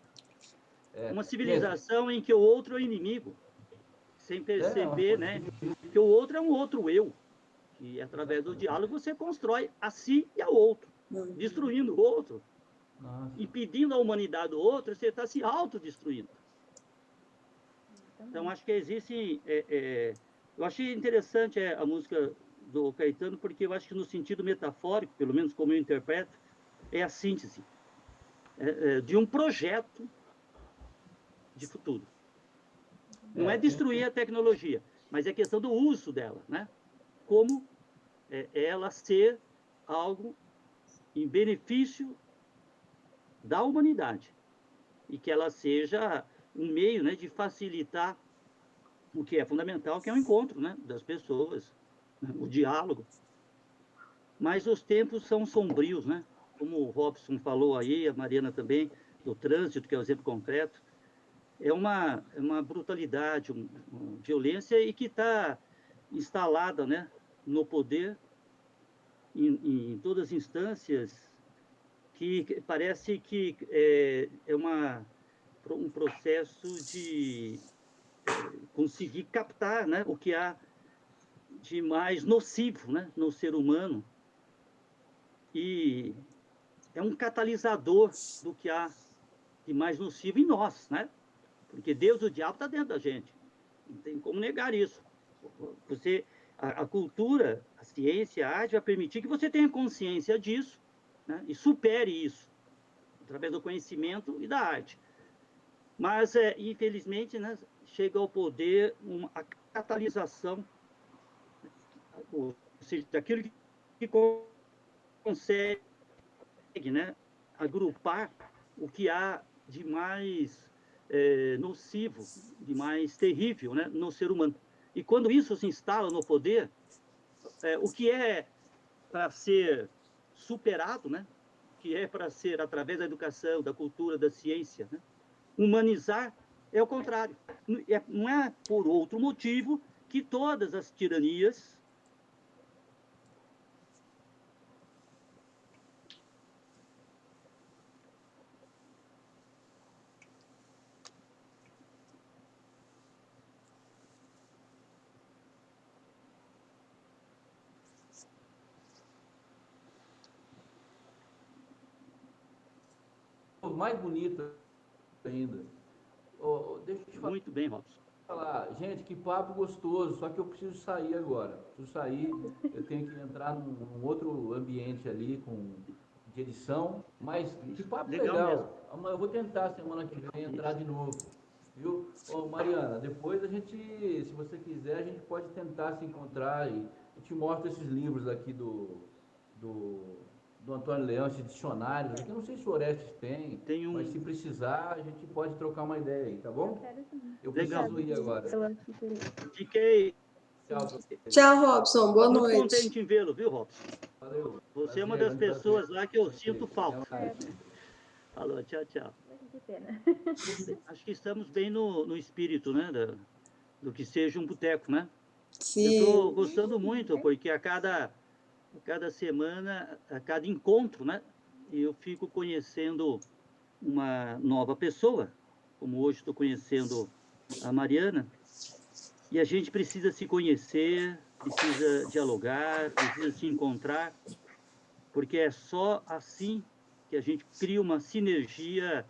Uma civilização em que o outro é o inimigo, sem perceber, né, que o outro é um outro eu, que através do diálogo você constrói a si e ao outro, destruindo o outro, Nossa. impedindo a humanidade do outro, você está se autodestruindo. Então, acho que existe... eu achei interessante a música do Caetano, porque eu acho que no sentido metafórico, pelo menos como eu interpreto, é a síntese de um projeto de futuro. Não é destruir a tecnologia, mas é questão do uso dela, né? Como ela ser algo em benefício da humanidade e que ela seja um meio, né, de facilitar o que é fundamental, que é o encontro, né, das pessoas, né, o diálogo. Mas os tempos são sombrios, né? Como o Robson falou aí, a Mariana também, do trânsito, que é o exemplo concreto. É uma brutalidade, uma violência e que está instalada, né, no poder, em todas as instâncias, que parece que é um processo de conseguir captar, né, o que há de mais nocivo, né, no ser humano, e é um catalisador do que há de mais nocivo em nós, né? Porque Deus e o diabo está dentro da gente. Não tem como negar isso. A cultura, a ciência, a arte vai permitir que você tenha consciência disso, né? E supere isso através do conhecimento e da arte. Mas, infelizmente, né, chega ao poder a catalisação, ou seja, daquilo que consegue, né, agrupar o que há de mais nocivo, de mais terrível, né, no ser humano. E quando isso se instala no poder, o que é para ser superado, né, o que é para ser através da educação, da cultura, da ciência, né, humanizar, é o contrário. Não é por outro motivo que todas as tiranias Mais bonita ainda. Deixa eu te muito bem, Robson. falar, gente, que papo gostoso, só que eu preciso sair agora. Preciso sair, eu tenho que entrar num outro ambiente ali de edição, mas que papo Legal mesmo. legal. Eu vou tentar semana que vem entrar de novo, viu? Ô, Mariana, depois a gente, se você quiser, a gente pode tentar se encontrar e eu te mostro esses livros aqui do Antônio Leão, esses dicionários aqui. Eu não sei se o Orestes tem, mas se precisar, a gente pode trocar uma ideia aí, tá bom? Eu preciso ir agora. Fiquei Tchau, Robson. Boa muito noite. contente em vê-lo, viu, Robson? Valeu. Você é uma Prazer, das grande pessoas prazer. lá que eu sinto falta. Até mais. Falou, tchau, tchau. Que pena. Acho que estamos bem no espírito, né, do que seja um boteco, né? Eu estou Sim. gostando muito, porque a cada semana, a cada encontro, né, eu fico conhecendo uma nova pessoa, como hoje estou conhecendo a Mariana, e a gente precisa se conhecer, precisa dialogar, precisa se encontrar, porque é só assim que a gente cria uma sinergia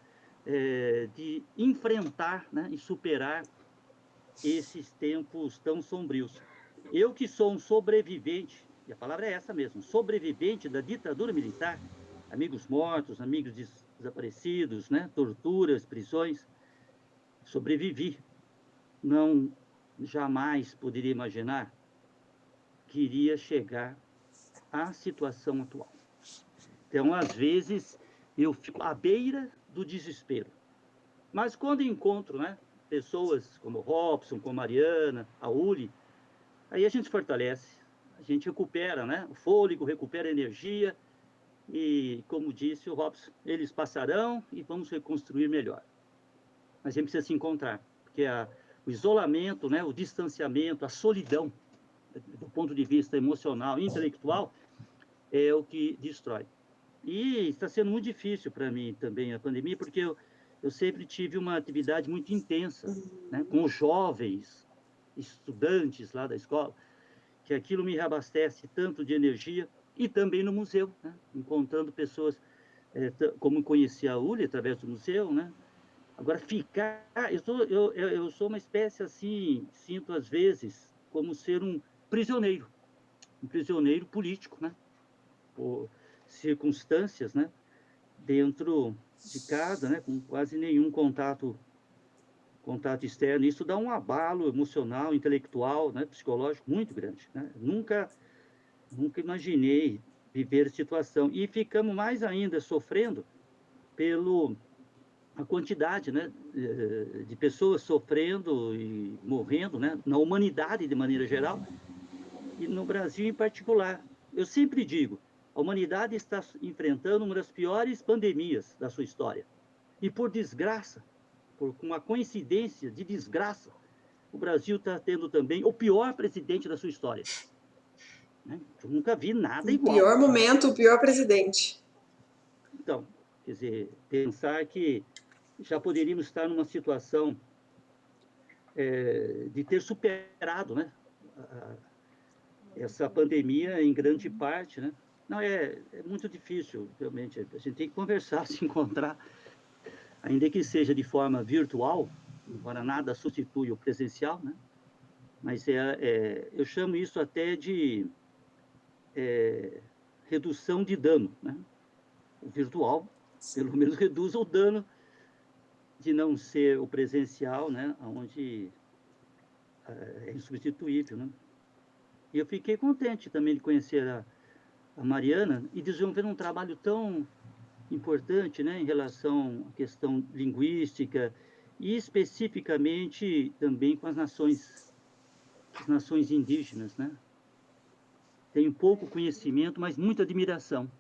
de enfrentar, né, e superar esses tempos tão sombrios. Eu que sou um sobrevivente, e a palavra é essa mesmo, sobrevivente da ditadura militar, amigos mortos, amigos desaparecidos, né, torturas, prisões, sobrevivi. Não jamais poderia imaginar que iria chegar à situação atual. Então, às vezes, eu fico à beira do desespero. Mas quando encontro, né, pessoas como Robson, como Mariana, a Uli, aí a gente se fortalece, a gente recupera, né, o fôlego, recupera a energia e, como disse o Robson, eles passarão e vamos reconstruir melhor. Mas a gente precisa se encontrar, porque o isolamento, né, o distanciamento, a solidão, do ponto de vista emocional e intelectual, é o que destrói. E está sendo muito difícil para mim também a pandemia, porque eu sempre tive uma atividade muito intensa, né, com os jovens, estudantes lá da escola, que aquilo me reabastece tanto de energia, e também no museu, né, encontrando pessoas como conheci a ULI através do museu, né? Agora, ficar... Eu sou uma espécie, assim, sinto às vezes, como ser um prisioneiro político, né? Por circunstâncias, né? Dentro de casa, né? Com quase nenhum contato externo. Isso dá um abalo emocional, intelectual, né? Psicológico muito grande, né? Nunca imaginei viver a situação. E ficamos mais ainda sofrendo pelo a quantidade, né, de pessoas sofrendo e morrendo, né, na humanidade de maneira geral, e no Brasil em particular. Eu sempre digo, a humanidade está enfrentando uma das piores pandemias da sua história. E por desgraça, por uma coincidência de desgraça, o Brasil está tendo também o pior presidente da sua história. Né? Eu nunca vi nada No igual. pior momento, o pior presidente. Então, quer dizer, pensar que já poderíamos estar numa situação de ter superado, né, essa pandemia em grande parte, né? Não, é muito difícil, realmente. A gente tem que conversar, se encontrar, ainda que seja de forma virtual, embora nada substitui o presencial, né? Mas eu chamo isso até de redução de dano, né? O virtual, pelo menos, reduz o dano de não ser o presencial, né? Onde é insubstituível, né? E eu fiquei contente também de conhecer a Mariana e desenvolver um trabalho tão importante, né, em relação à questão linguística e especificamente também com as nações indígenas, né? Tenho pouco conhecimento, mas muita admiração.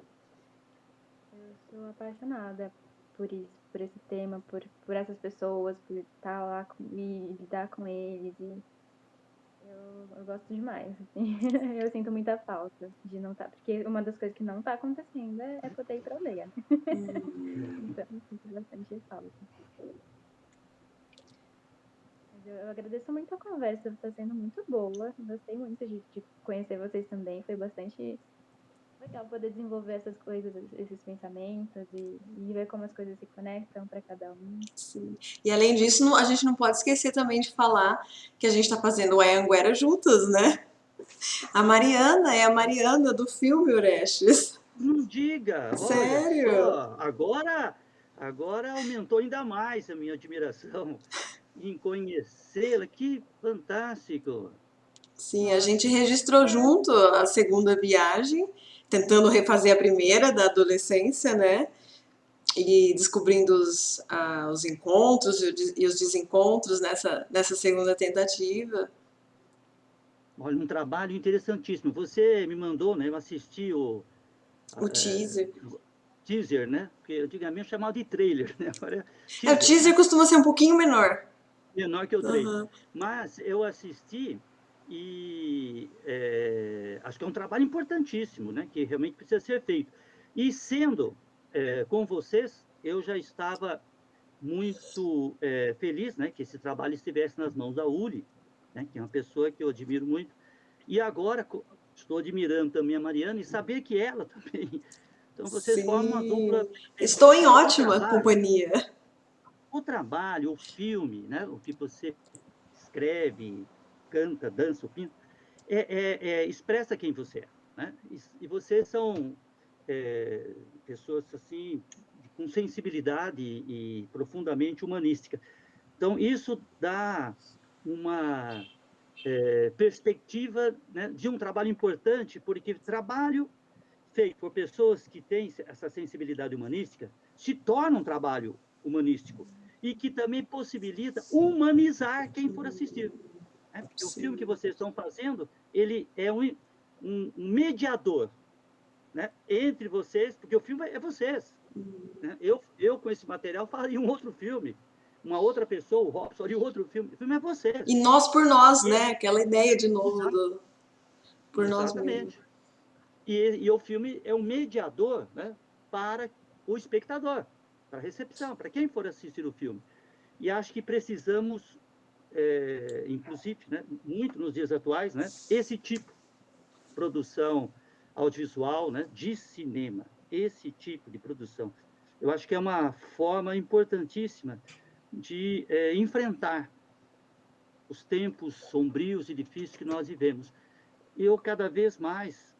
Eu sou apaixonada por isso, por esse tema, por essas pessoas, por estar lá e lidar com eles. E eu gosto demais, assim. Eu sinto muita falta de não estar, porque uma das coisas que não está acontecendo é poder ir para a aldeia, né? Então, eu sinto bastante falta. Mas eu agradeço muito a conversa, está sendo muito boa. Gostei muito de conhecer vocês também. Foi bastante legal poder desenvolver essas coisas, esses pensamentos e ver como as coisas se conectam para cada um. Sim. E além disso, a gente não pode esquecer também de falar que a gente está fazendo o Anhanguera juntas, né? A Mariana é a Mariana do filme Orestes. Não diga, olha Sério? só, agora aumentou ainda mais a minha admiração em conhecê-la. Que fantástico! Sim, a gente Nossa, registrou é, junto a segunda viagem, tentando refazer a primeira da adolescência, né? E descobrindo os encontros e os desencontros nessa segunda tentativa. olha, um trabalho interessantíssimo. Você me mandou, né? Eu assisti o O é, teaser. teaser, né? Porque antigamente eu chamava de trailer, né? Agora é É, o teaser, teaser né? costuma ser um pouquinho menor. Menor que o trailer. Uhum. Mas eu assisti e acho que é um trabalho importantíssimo, né? Que realmente precisa ser feito. E sendo com vocês, eu já estava muito feliz, né? Que esse trabalho estivesse nas mãos da Uli, né? Que é uma pessoa que eu admiro muito. E agora estou admirando também a Mariana e saber que ela também. Então vocês formam uma dupla Sim. perfeita. Estou em O ótima trabalho, companhia. o filme, né? O que você escreve, canta, dança, opina, expressa quem você é, né? E vocês são pessoas assim com sensibilidade e profundamente humanística. Então isso dá uma perspectiva, né, de um trabalho importante, porque trabalho feito por pessoas que têm essa sensibilidade humanística se torna um trabalho humanístico e que também possibilita humanizar quem for assistir. Né? Porque o filme que Sim. vocês estão fazendo, ele é um mediador, né, entre vocês, porque o filme é vocês. Né? Eu, com esse material, faria um outro filme. Uma outra pessoa, o Robson, faria outro filme. O filme é vocês. E nós por nós, E, né? Aquela ideia de novo exato, do por nós mesmos. exatamente. E o filme é um mediador, né, para o espectador, para a recepção, para quem for assistir o filme. E acho que precisamos, inclusive, né, muito nos dias atuais, né, esse tipo de produção audiovisual, né, de cinema. esse tipo de produção. Eu acho que é uma forma importantíssima de enfrentar os tempos sombrios e difíceis que nós vivemos. Eu, cada vez mais,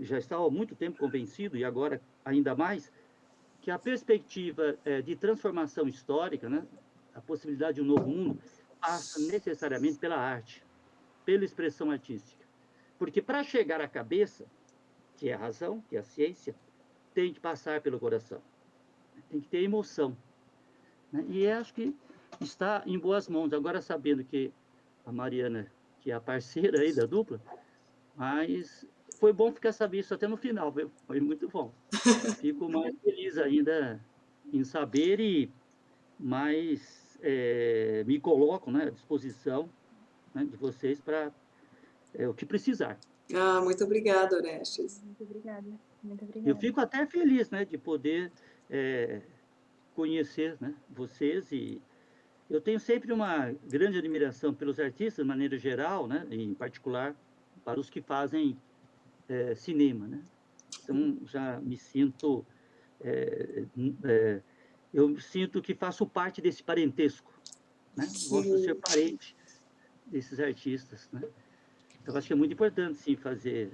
já estava há muito tempo convencido, e agora ainda mais, que a perspectiva de transformação histórica, né, a possibilidade de um novo mundo, passa necessariamente pela arte, pela expressão artística. Porque para chegar à cabeça, que é a razão, que é a ciência, tem que passar pelo coração, tem que ter emoção. Né? E acho que está em boas mãos. Agora, sabendo que a Mariana, que é a parceira aí da dupla, mas foi bom ficar sabendo isso até no final, viu? Foi muito bom. Fico mais feliz ainda em saber e mais me coloco, né, à disposição, né, de vocês para o que precisar. Ah, muito obrigada, Orestes. Muito obrigada. Muito Eu obrigada. fico até feliz, né, de poder conhecer, né, vocês e eu tenho sempre uma grande admiração pelos artistas, de maneira geral, né, em particular para os que fazem cinema, né? Então já me sinto eu sinto que faço parte desse parentesco, né? Gosto de ser Sim, parente desses artistas, né? Então acho que é muito importante sim fazer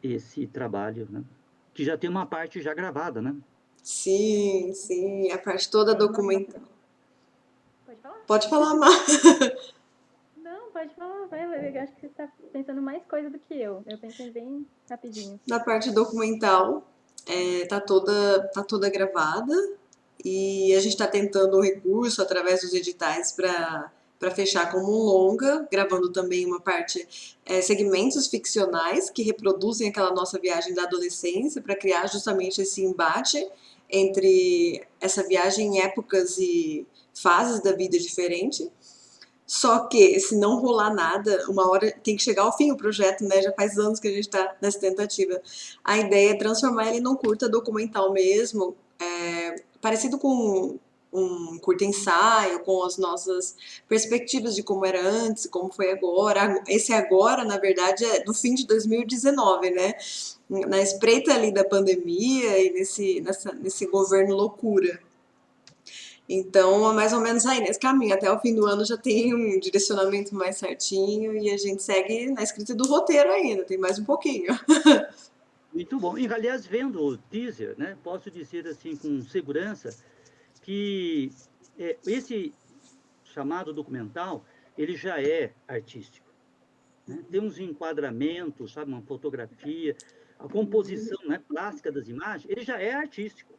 esse trabalho, né? Que já tem uma parte já gravada, né? sim, sim. A parte toda documental. Pode falar? Pode falar, Mar. Não, pode falar. Eu acho que você está pensando mais coisa do que eu. Eu pensei bem rapidinho. Na parte documental, tá toda gravada e a gente está tentando um recurso através dos editais para fechar como um longa, gravando também uma parte segmentos ficcionais que reproduzem aquela nossa viagem da adolescência para criar justamente esse embate entre essa viagem em épocas e fases da vida diferente. Só que, se não rolar nada, uma hora tem que chegar ao fim o projeto, né? Já faz anos que a gente tá nessa tentativa. A ideia é transformar ele num curta documental mesmo, parecido com um curta ensaio, com as nossas perspectivas de como era antes, como foi agora. Esse agora, na verdade, é do fim de 2019, né? Na espreita ali da pandemia e nesse governo loucura. Então, é mais ou menos aí nesse caminho. Até o fim do ano já tem um direcionamento mais certinho e a gente segue na escrita do roteiro ainda, tem mais um pouquinho. Muito bom. E, aliás, vendo o teaser, né, posso dizer assim com segurança que esse chamado documental, ele já é artístico. Né? Tem uns enquadramentos, sabe, uma fotografia, a composição, né, plástica das imagens, ele já é artístico.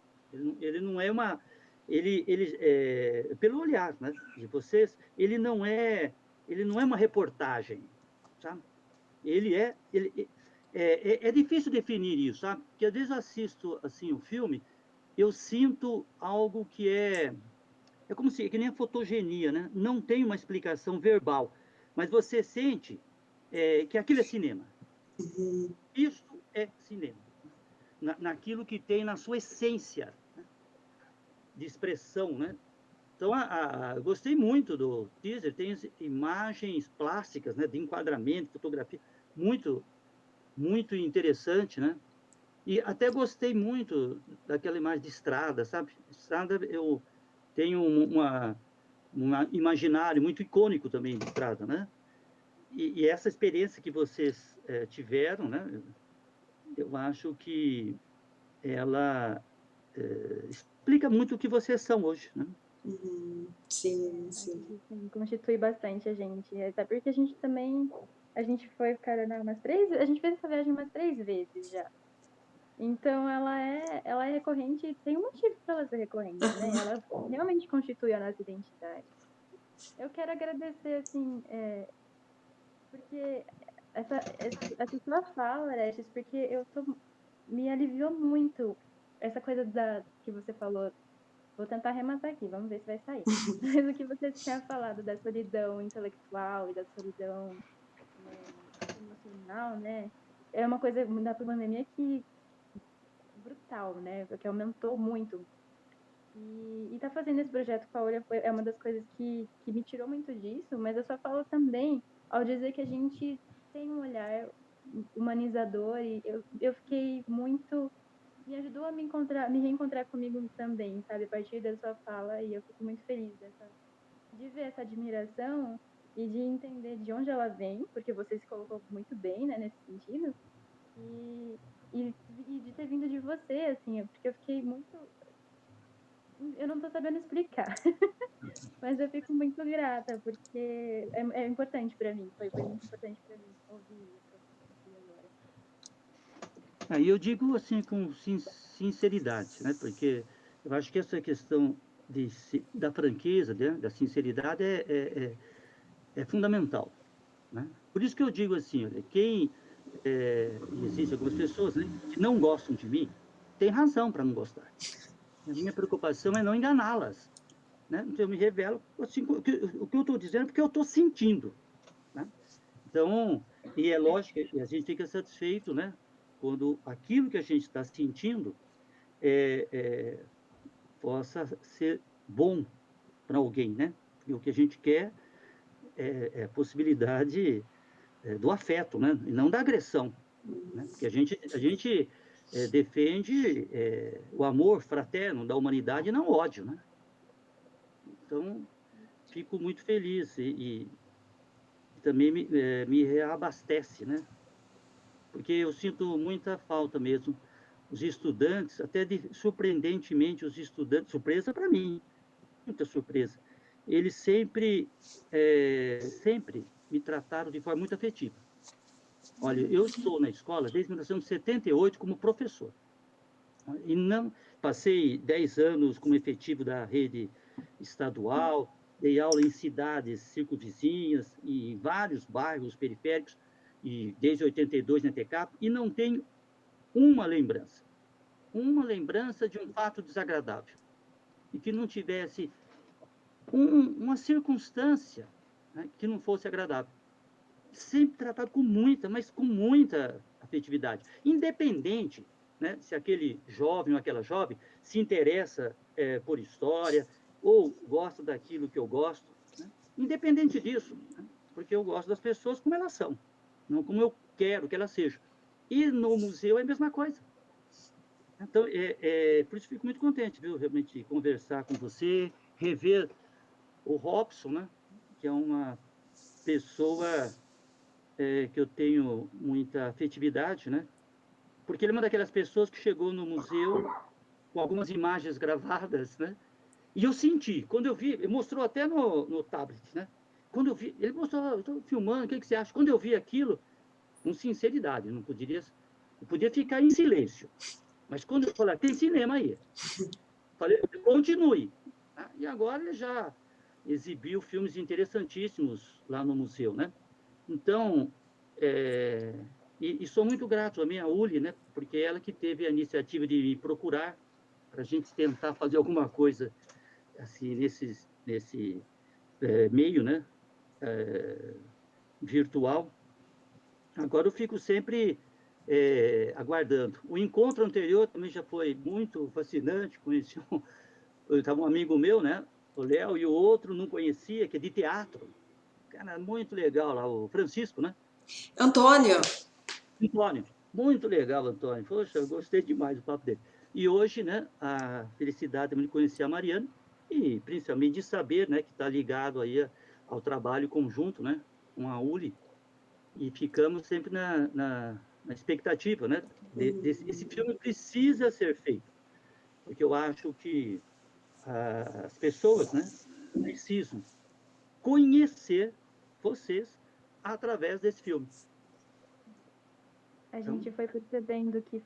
Ele não é uma... pelo olhar, né, de vocês, ele não é uma reportagem, sabe? É difícil definir isso, sabe? Porque às vezes eu assisto assim o filme, eu sinto algo que é como se que nem a fotogenia, né? Não tem uma explicação verbal, mas você sente que aquilo é cinema. Isso é cinema, naquilo que tem na sua essência, né, de expressão, né? Então, eu gostei muito do teaser, tem imagens plásticas, né, de enquadramento, fotografia, muito, muito interessante, né? E até gostei muito daquela imagem de estrada, sabe? Estrada, eu tenho um imaginário muito icônico também de estrada, né? E essa experiência que vocês tiveram, né? Eu acho que ela explica muito o que vocês são hoje, né? Sim, Acho sim. que sim, constitui bastante a gente. Até porque a gente também. A gente foi, cara, umas 3. A gente fez essa viagem umas 3 vezes já. Então ela é recorrente e tem um motivo para ela ser recorrente, né? Ela realmente constitui a nossa identidade. Eu quero agradecer, assim, porque essa sua fala, Orestes, porque me aliviou muito essa coisa que você falou. Vou tentar arrematar aqui, vamos ver se vai sair. Mas o que você tinha falado da solidão intelectual e da solidão emocional, né? É uma coisa da pandemia que brutal, né? Que aumentou muito. E tá fazendo esse projeto com a Olha é uma das coisas que me tirou muito disso, mas eu só falo também ao dizer que a gente tem um olhar humanizador, e eu fiquei muito... Me ajudou a me reencontrar comigo também, sabe? A partir da sua fala, e eu fico muito feliz de ver essa admiração e de entender de onde ela vem, porque você se colocou muito bem, né, nesse sentido, e, e de ter vindo de você, assim, porque eu fiquei muito... Eu não tô sabendo explicar, mas eu fico muito grata, porque é importante para mim, foi muito importante para mim ouvir isso aqui agora. Aí eu digo assim com sinceridade, né? Porque eu acho que essa questão da franqueza, né? Da sinceridade é fundamental, né? Por isso que eu digo assim, olha, e existem algumas pessoas, né, que não gostam de mim, tem razão para não gostar. A minha preocupação é não enganá-las, né? Então eu me revelo assim, o que eu estou dizendo, porque eu estou sentindo, né? Então, e é lógico que a gente fica satisfeito, né? Quando aquilo que a gente está sentindo possa ser bom para alguém, né? E o que a gente quer é a possibilidade do afeto, né? E não da agressão, né? Porque a gente defende o amor fraterno da humanidade e não o ódio, né? Então, fico muito feliz e também me reabastece, né? Porque eu sinto muita falta mesmo. Os estudantes, surpreendentemente, os estudantes, surpresa para mim, muita surpresa, eles sempre me trataram de forma muito afetiva. Olha, eu estou na escola desde 1978 como professor. E não passei 10 anos como efetivo da rede estadual, dei aula em cidades circunvizinhas e em vários bairros periféricos, e desde 82 na TECAP, e não tenho uma lembrança de um fato desagradável, e que não tivesse uma circunstância, né, que não fosse agradável. Sempre tratado com muita, mas com muita afetividade, independente, né, se aquele jovem ou aquela jovem se interessa por história ou gosta daquilo que eu gosto, né? Independente disso, né? Porque eu gosto das pessoas como elas são, não como eu quero que elas sejam. E no museu é a mesma coisa. Então, por isso fico muito contente, viu, realmente, conversar com você, rever o Robson, né, que é uma pessoa que eu tenho muita afetividade, né, porque ele é uma daquelas pessoas que chegou no museu com algumas imagens gravadas, né, e eu senti, quando eu vi, ele mostrou até no tablet, né, quando eu vi, ele mostrou, eu estou filmando, o que você acha? Quando eu vi aquilo, com sinceridade, eu podia ficar em silêncio, mas quando eu falei, tem cinema aí, falei, continue. Ah, e agora ele já exibiu filmes interessantíssimos lá no museu, né? Então, sou muito grato à minha Uli, né? Porque ela que teve a iniciativa de me procurar para a gente tentar fazer alguma coisa assim nesse meio, né? Virtual. Agora eu fico sempre aguardando. O encontro anterior também já foi muito fascinante. Conheci estava um amigo meu, né? O Léo, e o outro não conhecia, que é de teatro. Cara, muito legal lá, o Francisco, né? Antônio, Antônio. Muito legal, Antônio. Poxa, eu gostei demais do papo dele. E hoje, né, a felicidade também de conhecer a Mariana e principalmente de saber, né, que está ligado aí ao trabalho conjunto, né, com a Uli. E ficamos sempre na expectativa, né? Esse filme precisa ser feito, porque eu acho que as pessoas, né, precisam conhecer vocês através desse filme. A Então, gente foi percebendo que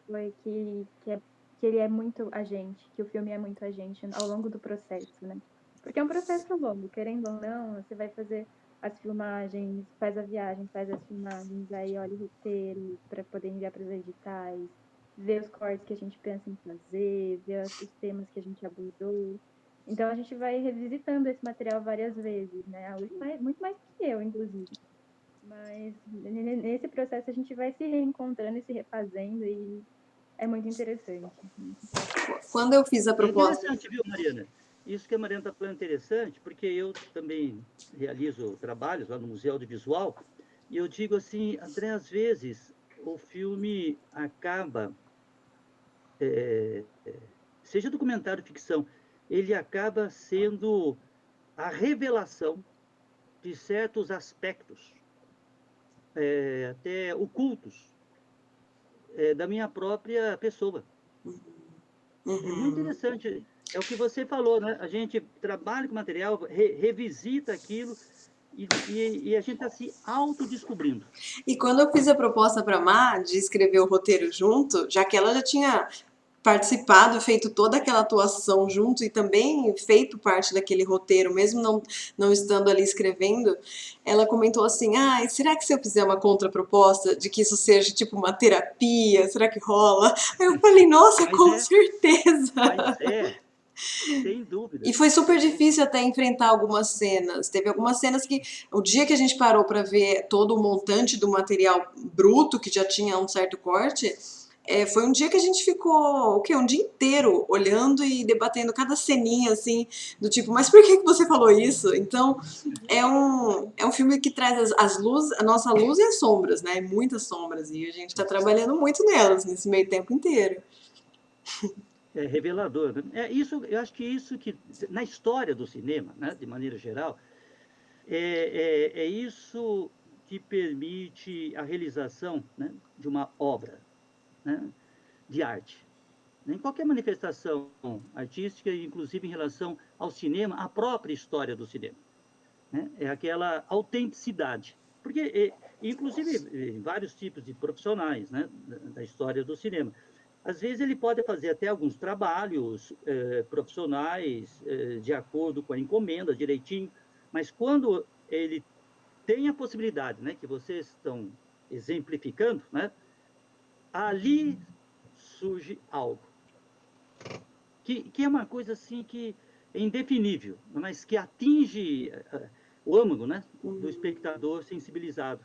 ele é muito a gente, que o filme é muito a gente ao longo do processo, né? Porque é um processo longo, querendo ou não, você vai fazer as filmagens, faz a viagem, faz as filmagens, aí olha o roteiro para poder enviar para os editais, ver os cortes que a gente pensa em fazer, ver os temas que a gente abordou. Então a gente vai revisitando esse material várias vezes, né? Muito mais que eu, inclusive. Mas nesse processo a gente vai se reencontrando e se refazendo e é muito interessante. quando eu fiz a é proposta. interessante, viu, Mariana? Isso que a Mariana está falando é interessante, porque eu também realizo trabalhos lá no Museu Audiovisual, e eu digo assim, André, às vezes o filme acaba, seja documentário ou ficção, ele acaba sendo a revelação de certos aspectos, até ocultos, da minha própria pessoa. É muito Uhum. interessante. É o que você falou, né? A gente trabalha com material, revisita aquilo e a gente está se autodescobrindo. E quando eu fiz a proposta para Má de escrever o roteiro junto, já que ela já tinha participado, feito toda aquela atuação junto e também feito parte daquele roteiro, mesmo não estando ali escrevendo, ela comentou assim: ah, será que se eu fizer uma contraproposta de que isso seja tipo uma terapia, será que rola? Aí eu falei: nossa, Mas com é, certeza! mas sem E dúvida. foi super difícil até enfrentar algumas cenas. Teve algumas cenas que, o dia que a gente parou para ver todo o montante do material bruto, que já tinha um certo corte, foi um dia que a gente ficou, o quê? Um dia inteiro olhando e debatendo cada ceninha, assim, do tipo, mas por que você falou isso? Então, é um filme que traz as luzes, a nossa luz e as sombras, né? Muitas sombras. E a gente tá trabalhando muito nelas nesse meio tempo inteiro. É revelador, né? Isso, eu acho que isso que, na história do cinema, né, de maneira geral, é isso que permite a realização, né, de uma obra, né, de arte. Em qualquer manifestação artística, inclusive em relação ao cinema, a própria história do cinema, né? É aquela autenticidade. Porque, inclusive, vários tipos de profissionais, né, da história do cinema. Às vezes ele pode fazer até alguns trabalhos profissionais de acordo com a encomenda, direitinho, mas quando ele tem a possibilidade, né, que vocês estão exemplificando, né, ali surge algo que é uma coisa assim que é indefinível, mas que atinge o âmago, né, do espectador sensibilizado.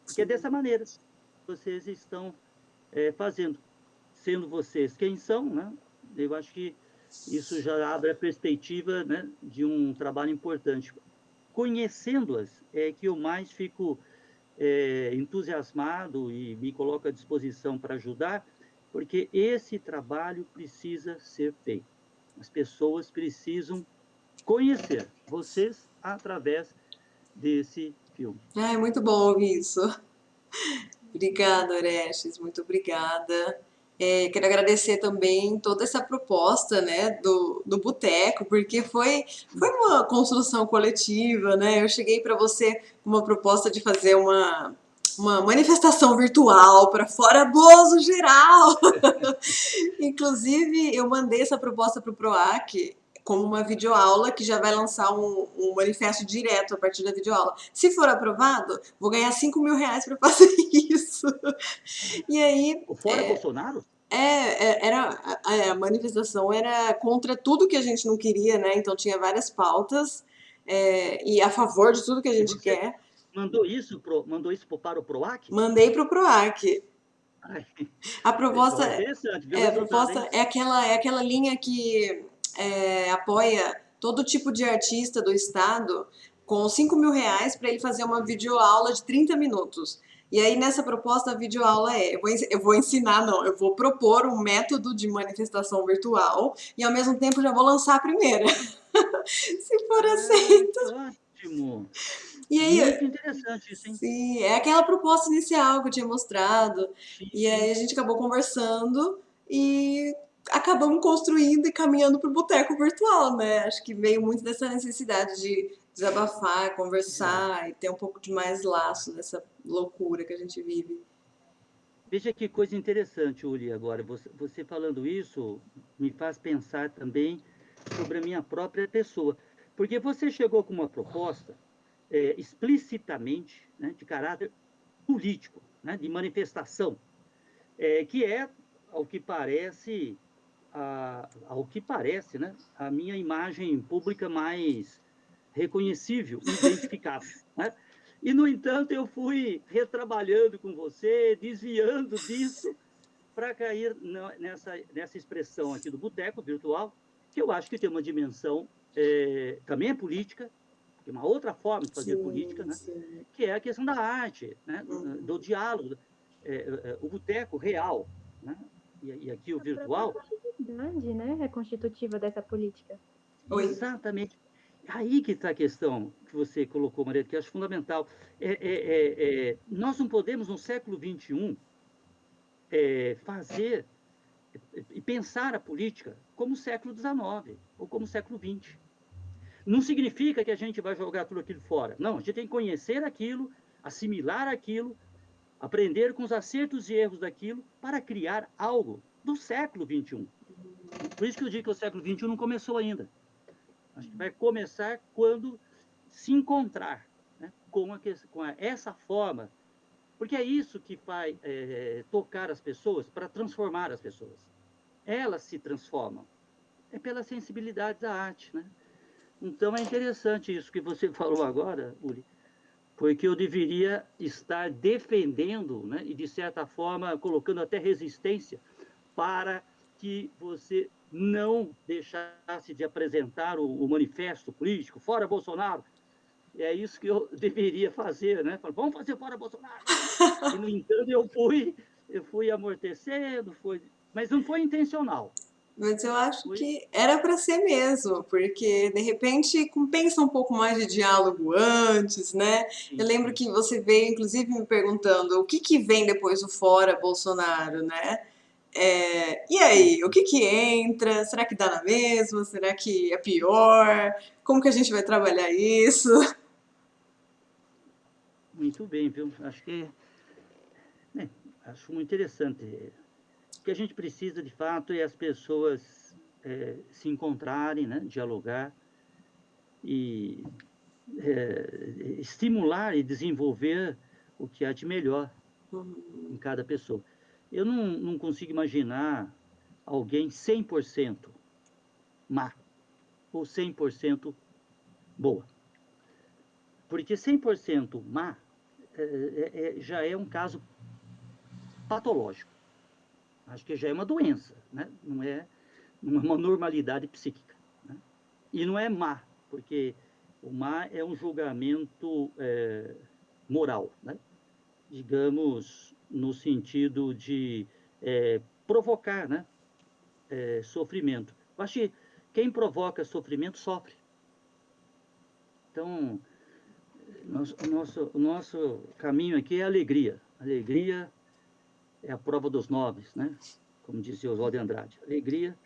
Porque é dessa maneira que vocês estão fazendo. Sendo vocês quem são, né, eu acho que isso já abre a perspectiva, né, de um trabalho importante. Conhecendo-as é que eu mais fico entusiasmado e me coloco à disposição para ajudar, porque esse trabalho precisa ser feito. As pessoas precisam conhecer vocês através desse filme. Ai, muito bom ouvir isso. Obrigada, Orestes, muito obrigada. Quero agradecer também toda essa proposta, né, do Boteco, porque foi uma construção coletiva, né? Eu cheguei para você com uma proposta de fazer uma manifestação virtual para fora Bozo geral. Inclusive, eu mandei essa proposta para o PROAC como uma videoaula que já vai lançar um manifesto direto a partir da videoaula. Se for aprovado, vou ganhar 5.000 reais para fazer isso. E aí, O Fora Bolsonaro? a manifestação era contra tudo que a gente não queria, né? Então tinha várias pautas, e a favor de tudo que a E gente você quer. mandou isso para o PROAC? Mandei pro PROAC. Ai, A proposta, interessante, viu o resultado, hein? é aquela linha que apoia todo tipo de artista do estado com 5.000 reais para ele fazer uma videoaula de 30 minutos. E aí, nessa proposta, a videoaula eu vou ensinar, não, eu vou propor um método de manifestação virtual e, ao mesmo tempo, já vou lançar a primeira, se for Ah, aceito. que ótimo! E Muito aí, interessante isso, hein? sim, é aquela proposta inicial que eu tinha mostrado. Sim, E aí sim. a gente acabou conversando e acabamos construindo e caminhando pro boteco virtual, né? Acho que veio muito dessa necessidade de desabafar, É. conversar e ter um pouco de mais laço nessa loucura que a gente vive. Veja que coisa interessante, Uli, agora. Você falando isso me faz pensar também sobre a minha própria pessoa. Porque você chegou com uma proposta explicitamente, né, de caráter político, né, de manifestação, que é, ao que parece, né, a minha imagem pública mais reconhecível, identificável, né? E, no entanto, eu fui retrabalhando com você, desviando disso, para cair nessa expressão aqui do boteco virtual, que eu acho que tem uma dimensão, também é política, é uma outra forma de fazer política, Sim, né? sim. Que é a questão da arte, né? Do diálogo. o boteco real, né? E aqui o A própria virtual, coletividade, né, é constitutiva dessa política. Oi. exatamente. Aí que está a questão que você colocou, Maria, que eu acho fundamental. Nós não podemos, no século XXI, fazer e pensar a política como o século XIX ou como o século XX. Não significa que a gente vai jogar tudo aquilo fora. Não, a gente tem que conhecer aquilo, assimilar aquilo, aprender com os acertos e erros daquilo para criar algo do século XXI. Por isso que eu digo que o século XXI não começou ainda. Acho que vai começar quando se encontrar, né, com essa forma, porque é isso que vai tocar as pessoas para transformar as pessoas. Elas se transformam. É pela sensibilidade da arte, né? Então é interessante isso que você falou agora, Uri, porque eu deveria estar defendendo, né, e de certa forma colocando até resistência para que você não deixasse de apresentar o manifesto político, fora Bolsonaro. E é isso que eu deveria fazer, né? Falar, vamos fazer fora Bolsonaro. E, no entanto, eu fui amortecendo, mas não foi intencional. Mas eu acho Foi, que era para ser mesmo, porque de repente compensa um pouco mais de diálogo antes, né? Eu sim, lembro sim. que você veio, inclusive, me perguntando o que que vem depois do fora Bolsonaro, né? E aí, o que que entra? Será que dá na mesma? Será que é pior? Como que a gente vai trabalhar isso? Muito bem, viu? Acho que né, acho muito interessante. O que a gente precisa, de fato, é as pessoas se encontrarem, né, dialogar e estimular e desenvolver o que há de melhor em cada pessoa. Eu não consigo imaginar alguém 100% má ou 100% boa. Porque 100% má já é um caso patológico. Acho que já é uma doença, né? Não é uma normalidade psíquica. Né? E não é má, porque o má é um julgamento moral, né? Digamos, no sentido de provocar, né? Sofrimento. Eu acho que quem provoca sofrimento sofre. Então, o nosso caminho aqui é a alegria. A alegria é a prova dos nobres, né? Como dizia Oswaldo de Andrade. Alegria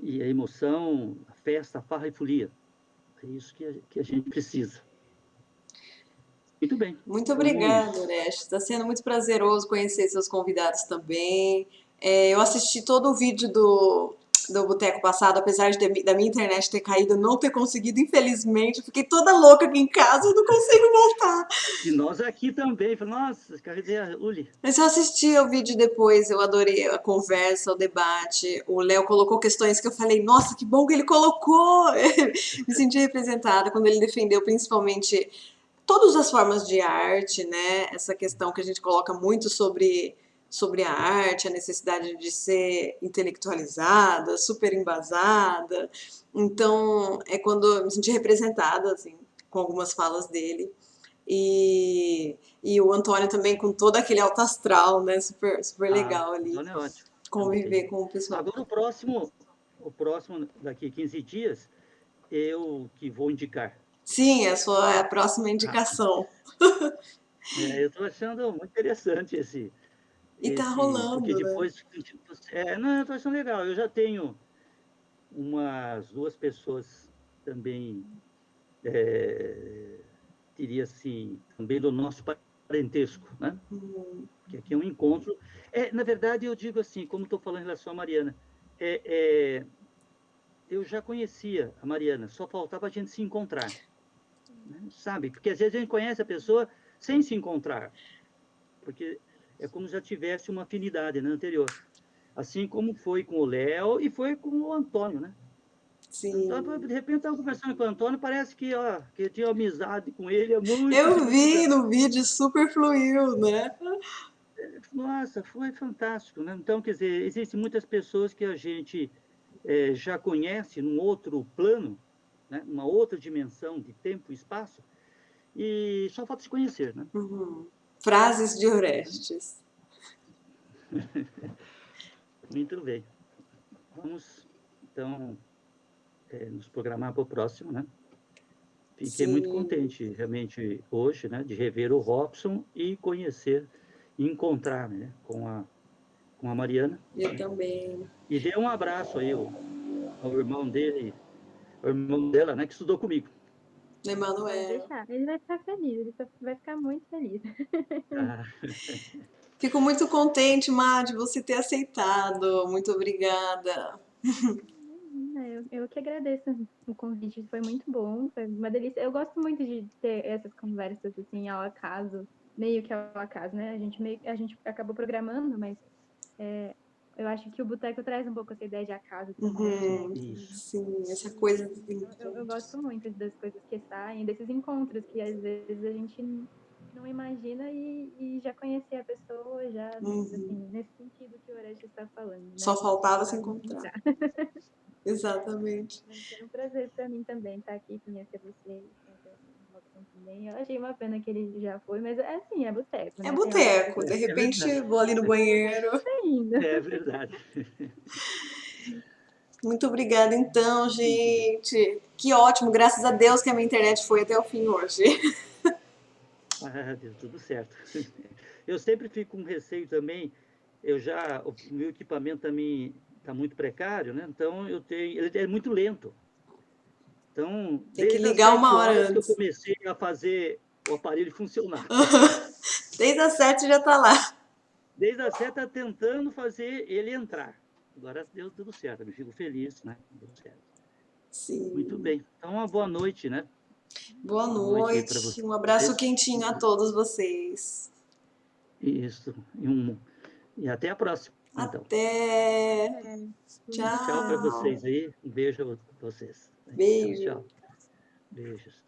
e a emoção, a festa, a farra e folia. É isso que a gente precisa. Muito bem. Muito obrigada, Vamos. Oreste. Está sendo muito prazeroso conhecer seus convidados também. Eu assisti todo o vídeo do Boteco passado, apesar da minha internet ter caído, eu não ter conseguido, infelizmente. Eu fiquei toda louca aqui em casa, eu não consigo voltar. E nós aqui também. Nossa, cadê a Uli? Mas eu assisti o vídeo depois, eu adorei a conversa, o debate. O Léo colocou questões que eu falei, nossa, que bom que ele colocou! Me senti representada quando ele defendeu principalmente todas as formas de arte, né? Essa questão que a gente coloca muito sobre a arte, a necessidade de ser intelectualizada, super embasada. Então, é quando eu me senti representada, assim, com algumas falas dele. E o Antônio também com todo aquele alto astral, né? Super, super Ah, legal ali, então é ótimo. conviver com o pessoal. Agora o próximo, daqui 15 dias, eu que vou indicar. Sim, a sua é a próxima Ah, indicação. eu estou achando muito interessante E tá porque rolando, né? depois, não, eu estou achando legal. Eu já tenho umas duas pessoas também, diria assim, também do nosso parentesco, né? Que aqui é um encontro. Na verdade, eu digo assim, como estou falando em relação à Mariana, é, é, eu já conhecia a Mariana, só faltava a gente se encontrar, né? Sabe? Porque às vezes a gente conhece a pessoa sem se encontrar, porque é como se já tivesse uma afinidade, né, anterior. Assim como foi com o Léo e foi com o Antônio, né? Então, Sim. de repente, estava conversando com o Antônio, parece que, ó, que eu tinha amizade com ele há muitos e Eu muitos vi anos. no vídeo, super fluiu, né? Nossa, foi fantástico, né? Então, quer dizer, existem muitas pessoas que a gente já conhece num outro plano, né? Uma outra dimensão de tempo e espaço, e só falta se conhecer, né? Frases de Orestes. Muito bem. Vamos, então, nos programar para o próximo, né? Fiquei muito Sim, contente, realmente, hoje, né, de rever o Robson e conhecer, e encontrar, né, com a Mariana, eu né? também. E dei um abraço aí ao irmão dele, ao irmão dela, né, que estudou comigo. Pode Emanuel. deixar. Ele vai ficar feliz, vai ficar muito feliz. Ah, Fico muito contente, Má, de você ter aceitado. Muito obrigada. Eu que agradeço o convite, foi muito bom, foi uma delícia. Eu gosto muito de ter essas conversas assim ao acaso, meio que ao acaso, né? A gente acabou programando, mas eu acho que o boteco traz um pouco essa ideia de acaso também, né? Uhum, isso. sim, essa coisa de Eu gosto muito das coisas que saem, desses encontros que às vezes a gente não imagina e já conhecer a pessoa, já, Uhum. assim, nesse sentido que o Orestes está falando, Só né? faltava se Sabe encontrar. encontrar. Exatamente. Mas foi um prazer para mim também estar aqui, conhecer vocês, conhecer o Robson também. Eu achei uma pena que ele já foi, mas é assim, é boteco, É né? Tem horas que boteco. De É verdade. repente, vou ali no banheiro. ainda. É verdade. Muito obrigada, então, gente. Que ótimo. Graças a Deus que a minha internet foi até o fim hoje. Ah, deu tudo certo. Eu sempre fico com receio também. O meu equipamento também está muito precário, né? Então ele é muito lento. Então, Tem que desde as ligar 7 uma hora horas que eu antes. comecei a fazer o aparelho funcionar. Desde as 7 já tá lá. Desde as 7 tá tentando fazer ele entrar. Agora deu tudo certo, eu fico feliz, né? Deu certo. Muito Sim. bem. Então, uma boa noite, né? Boa Boa noite aí para noite. Um abraço vocês. quentinho a todos vocês. Isso. E até a próxima, então. Até. Tchau para Tchau. vocês aí. Um beijo a vocês. Tchau, Beijo. tchau. Beijos.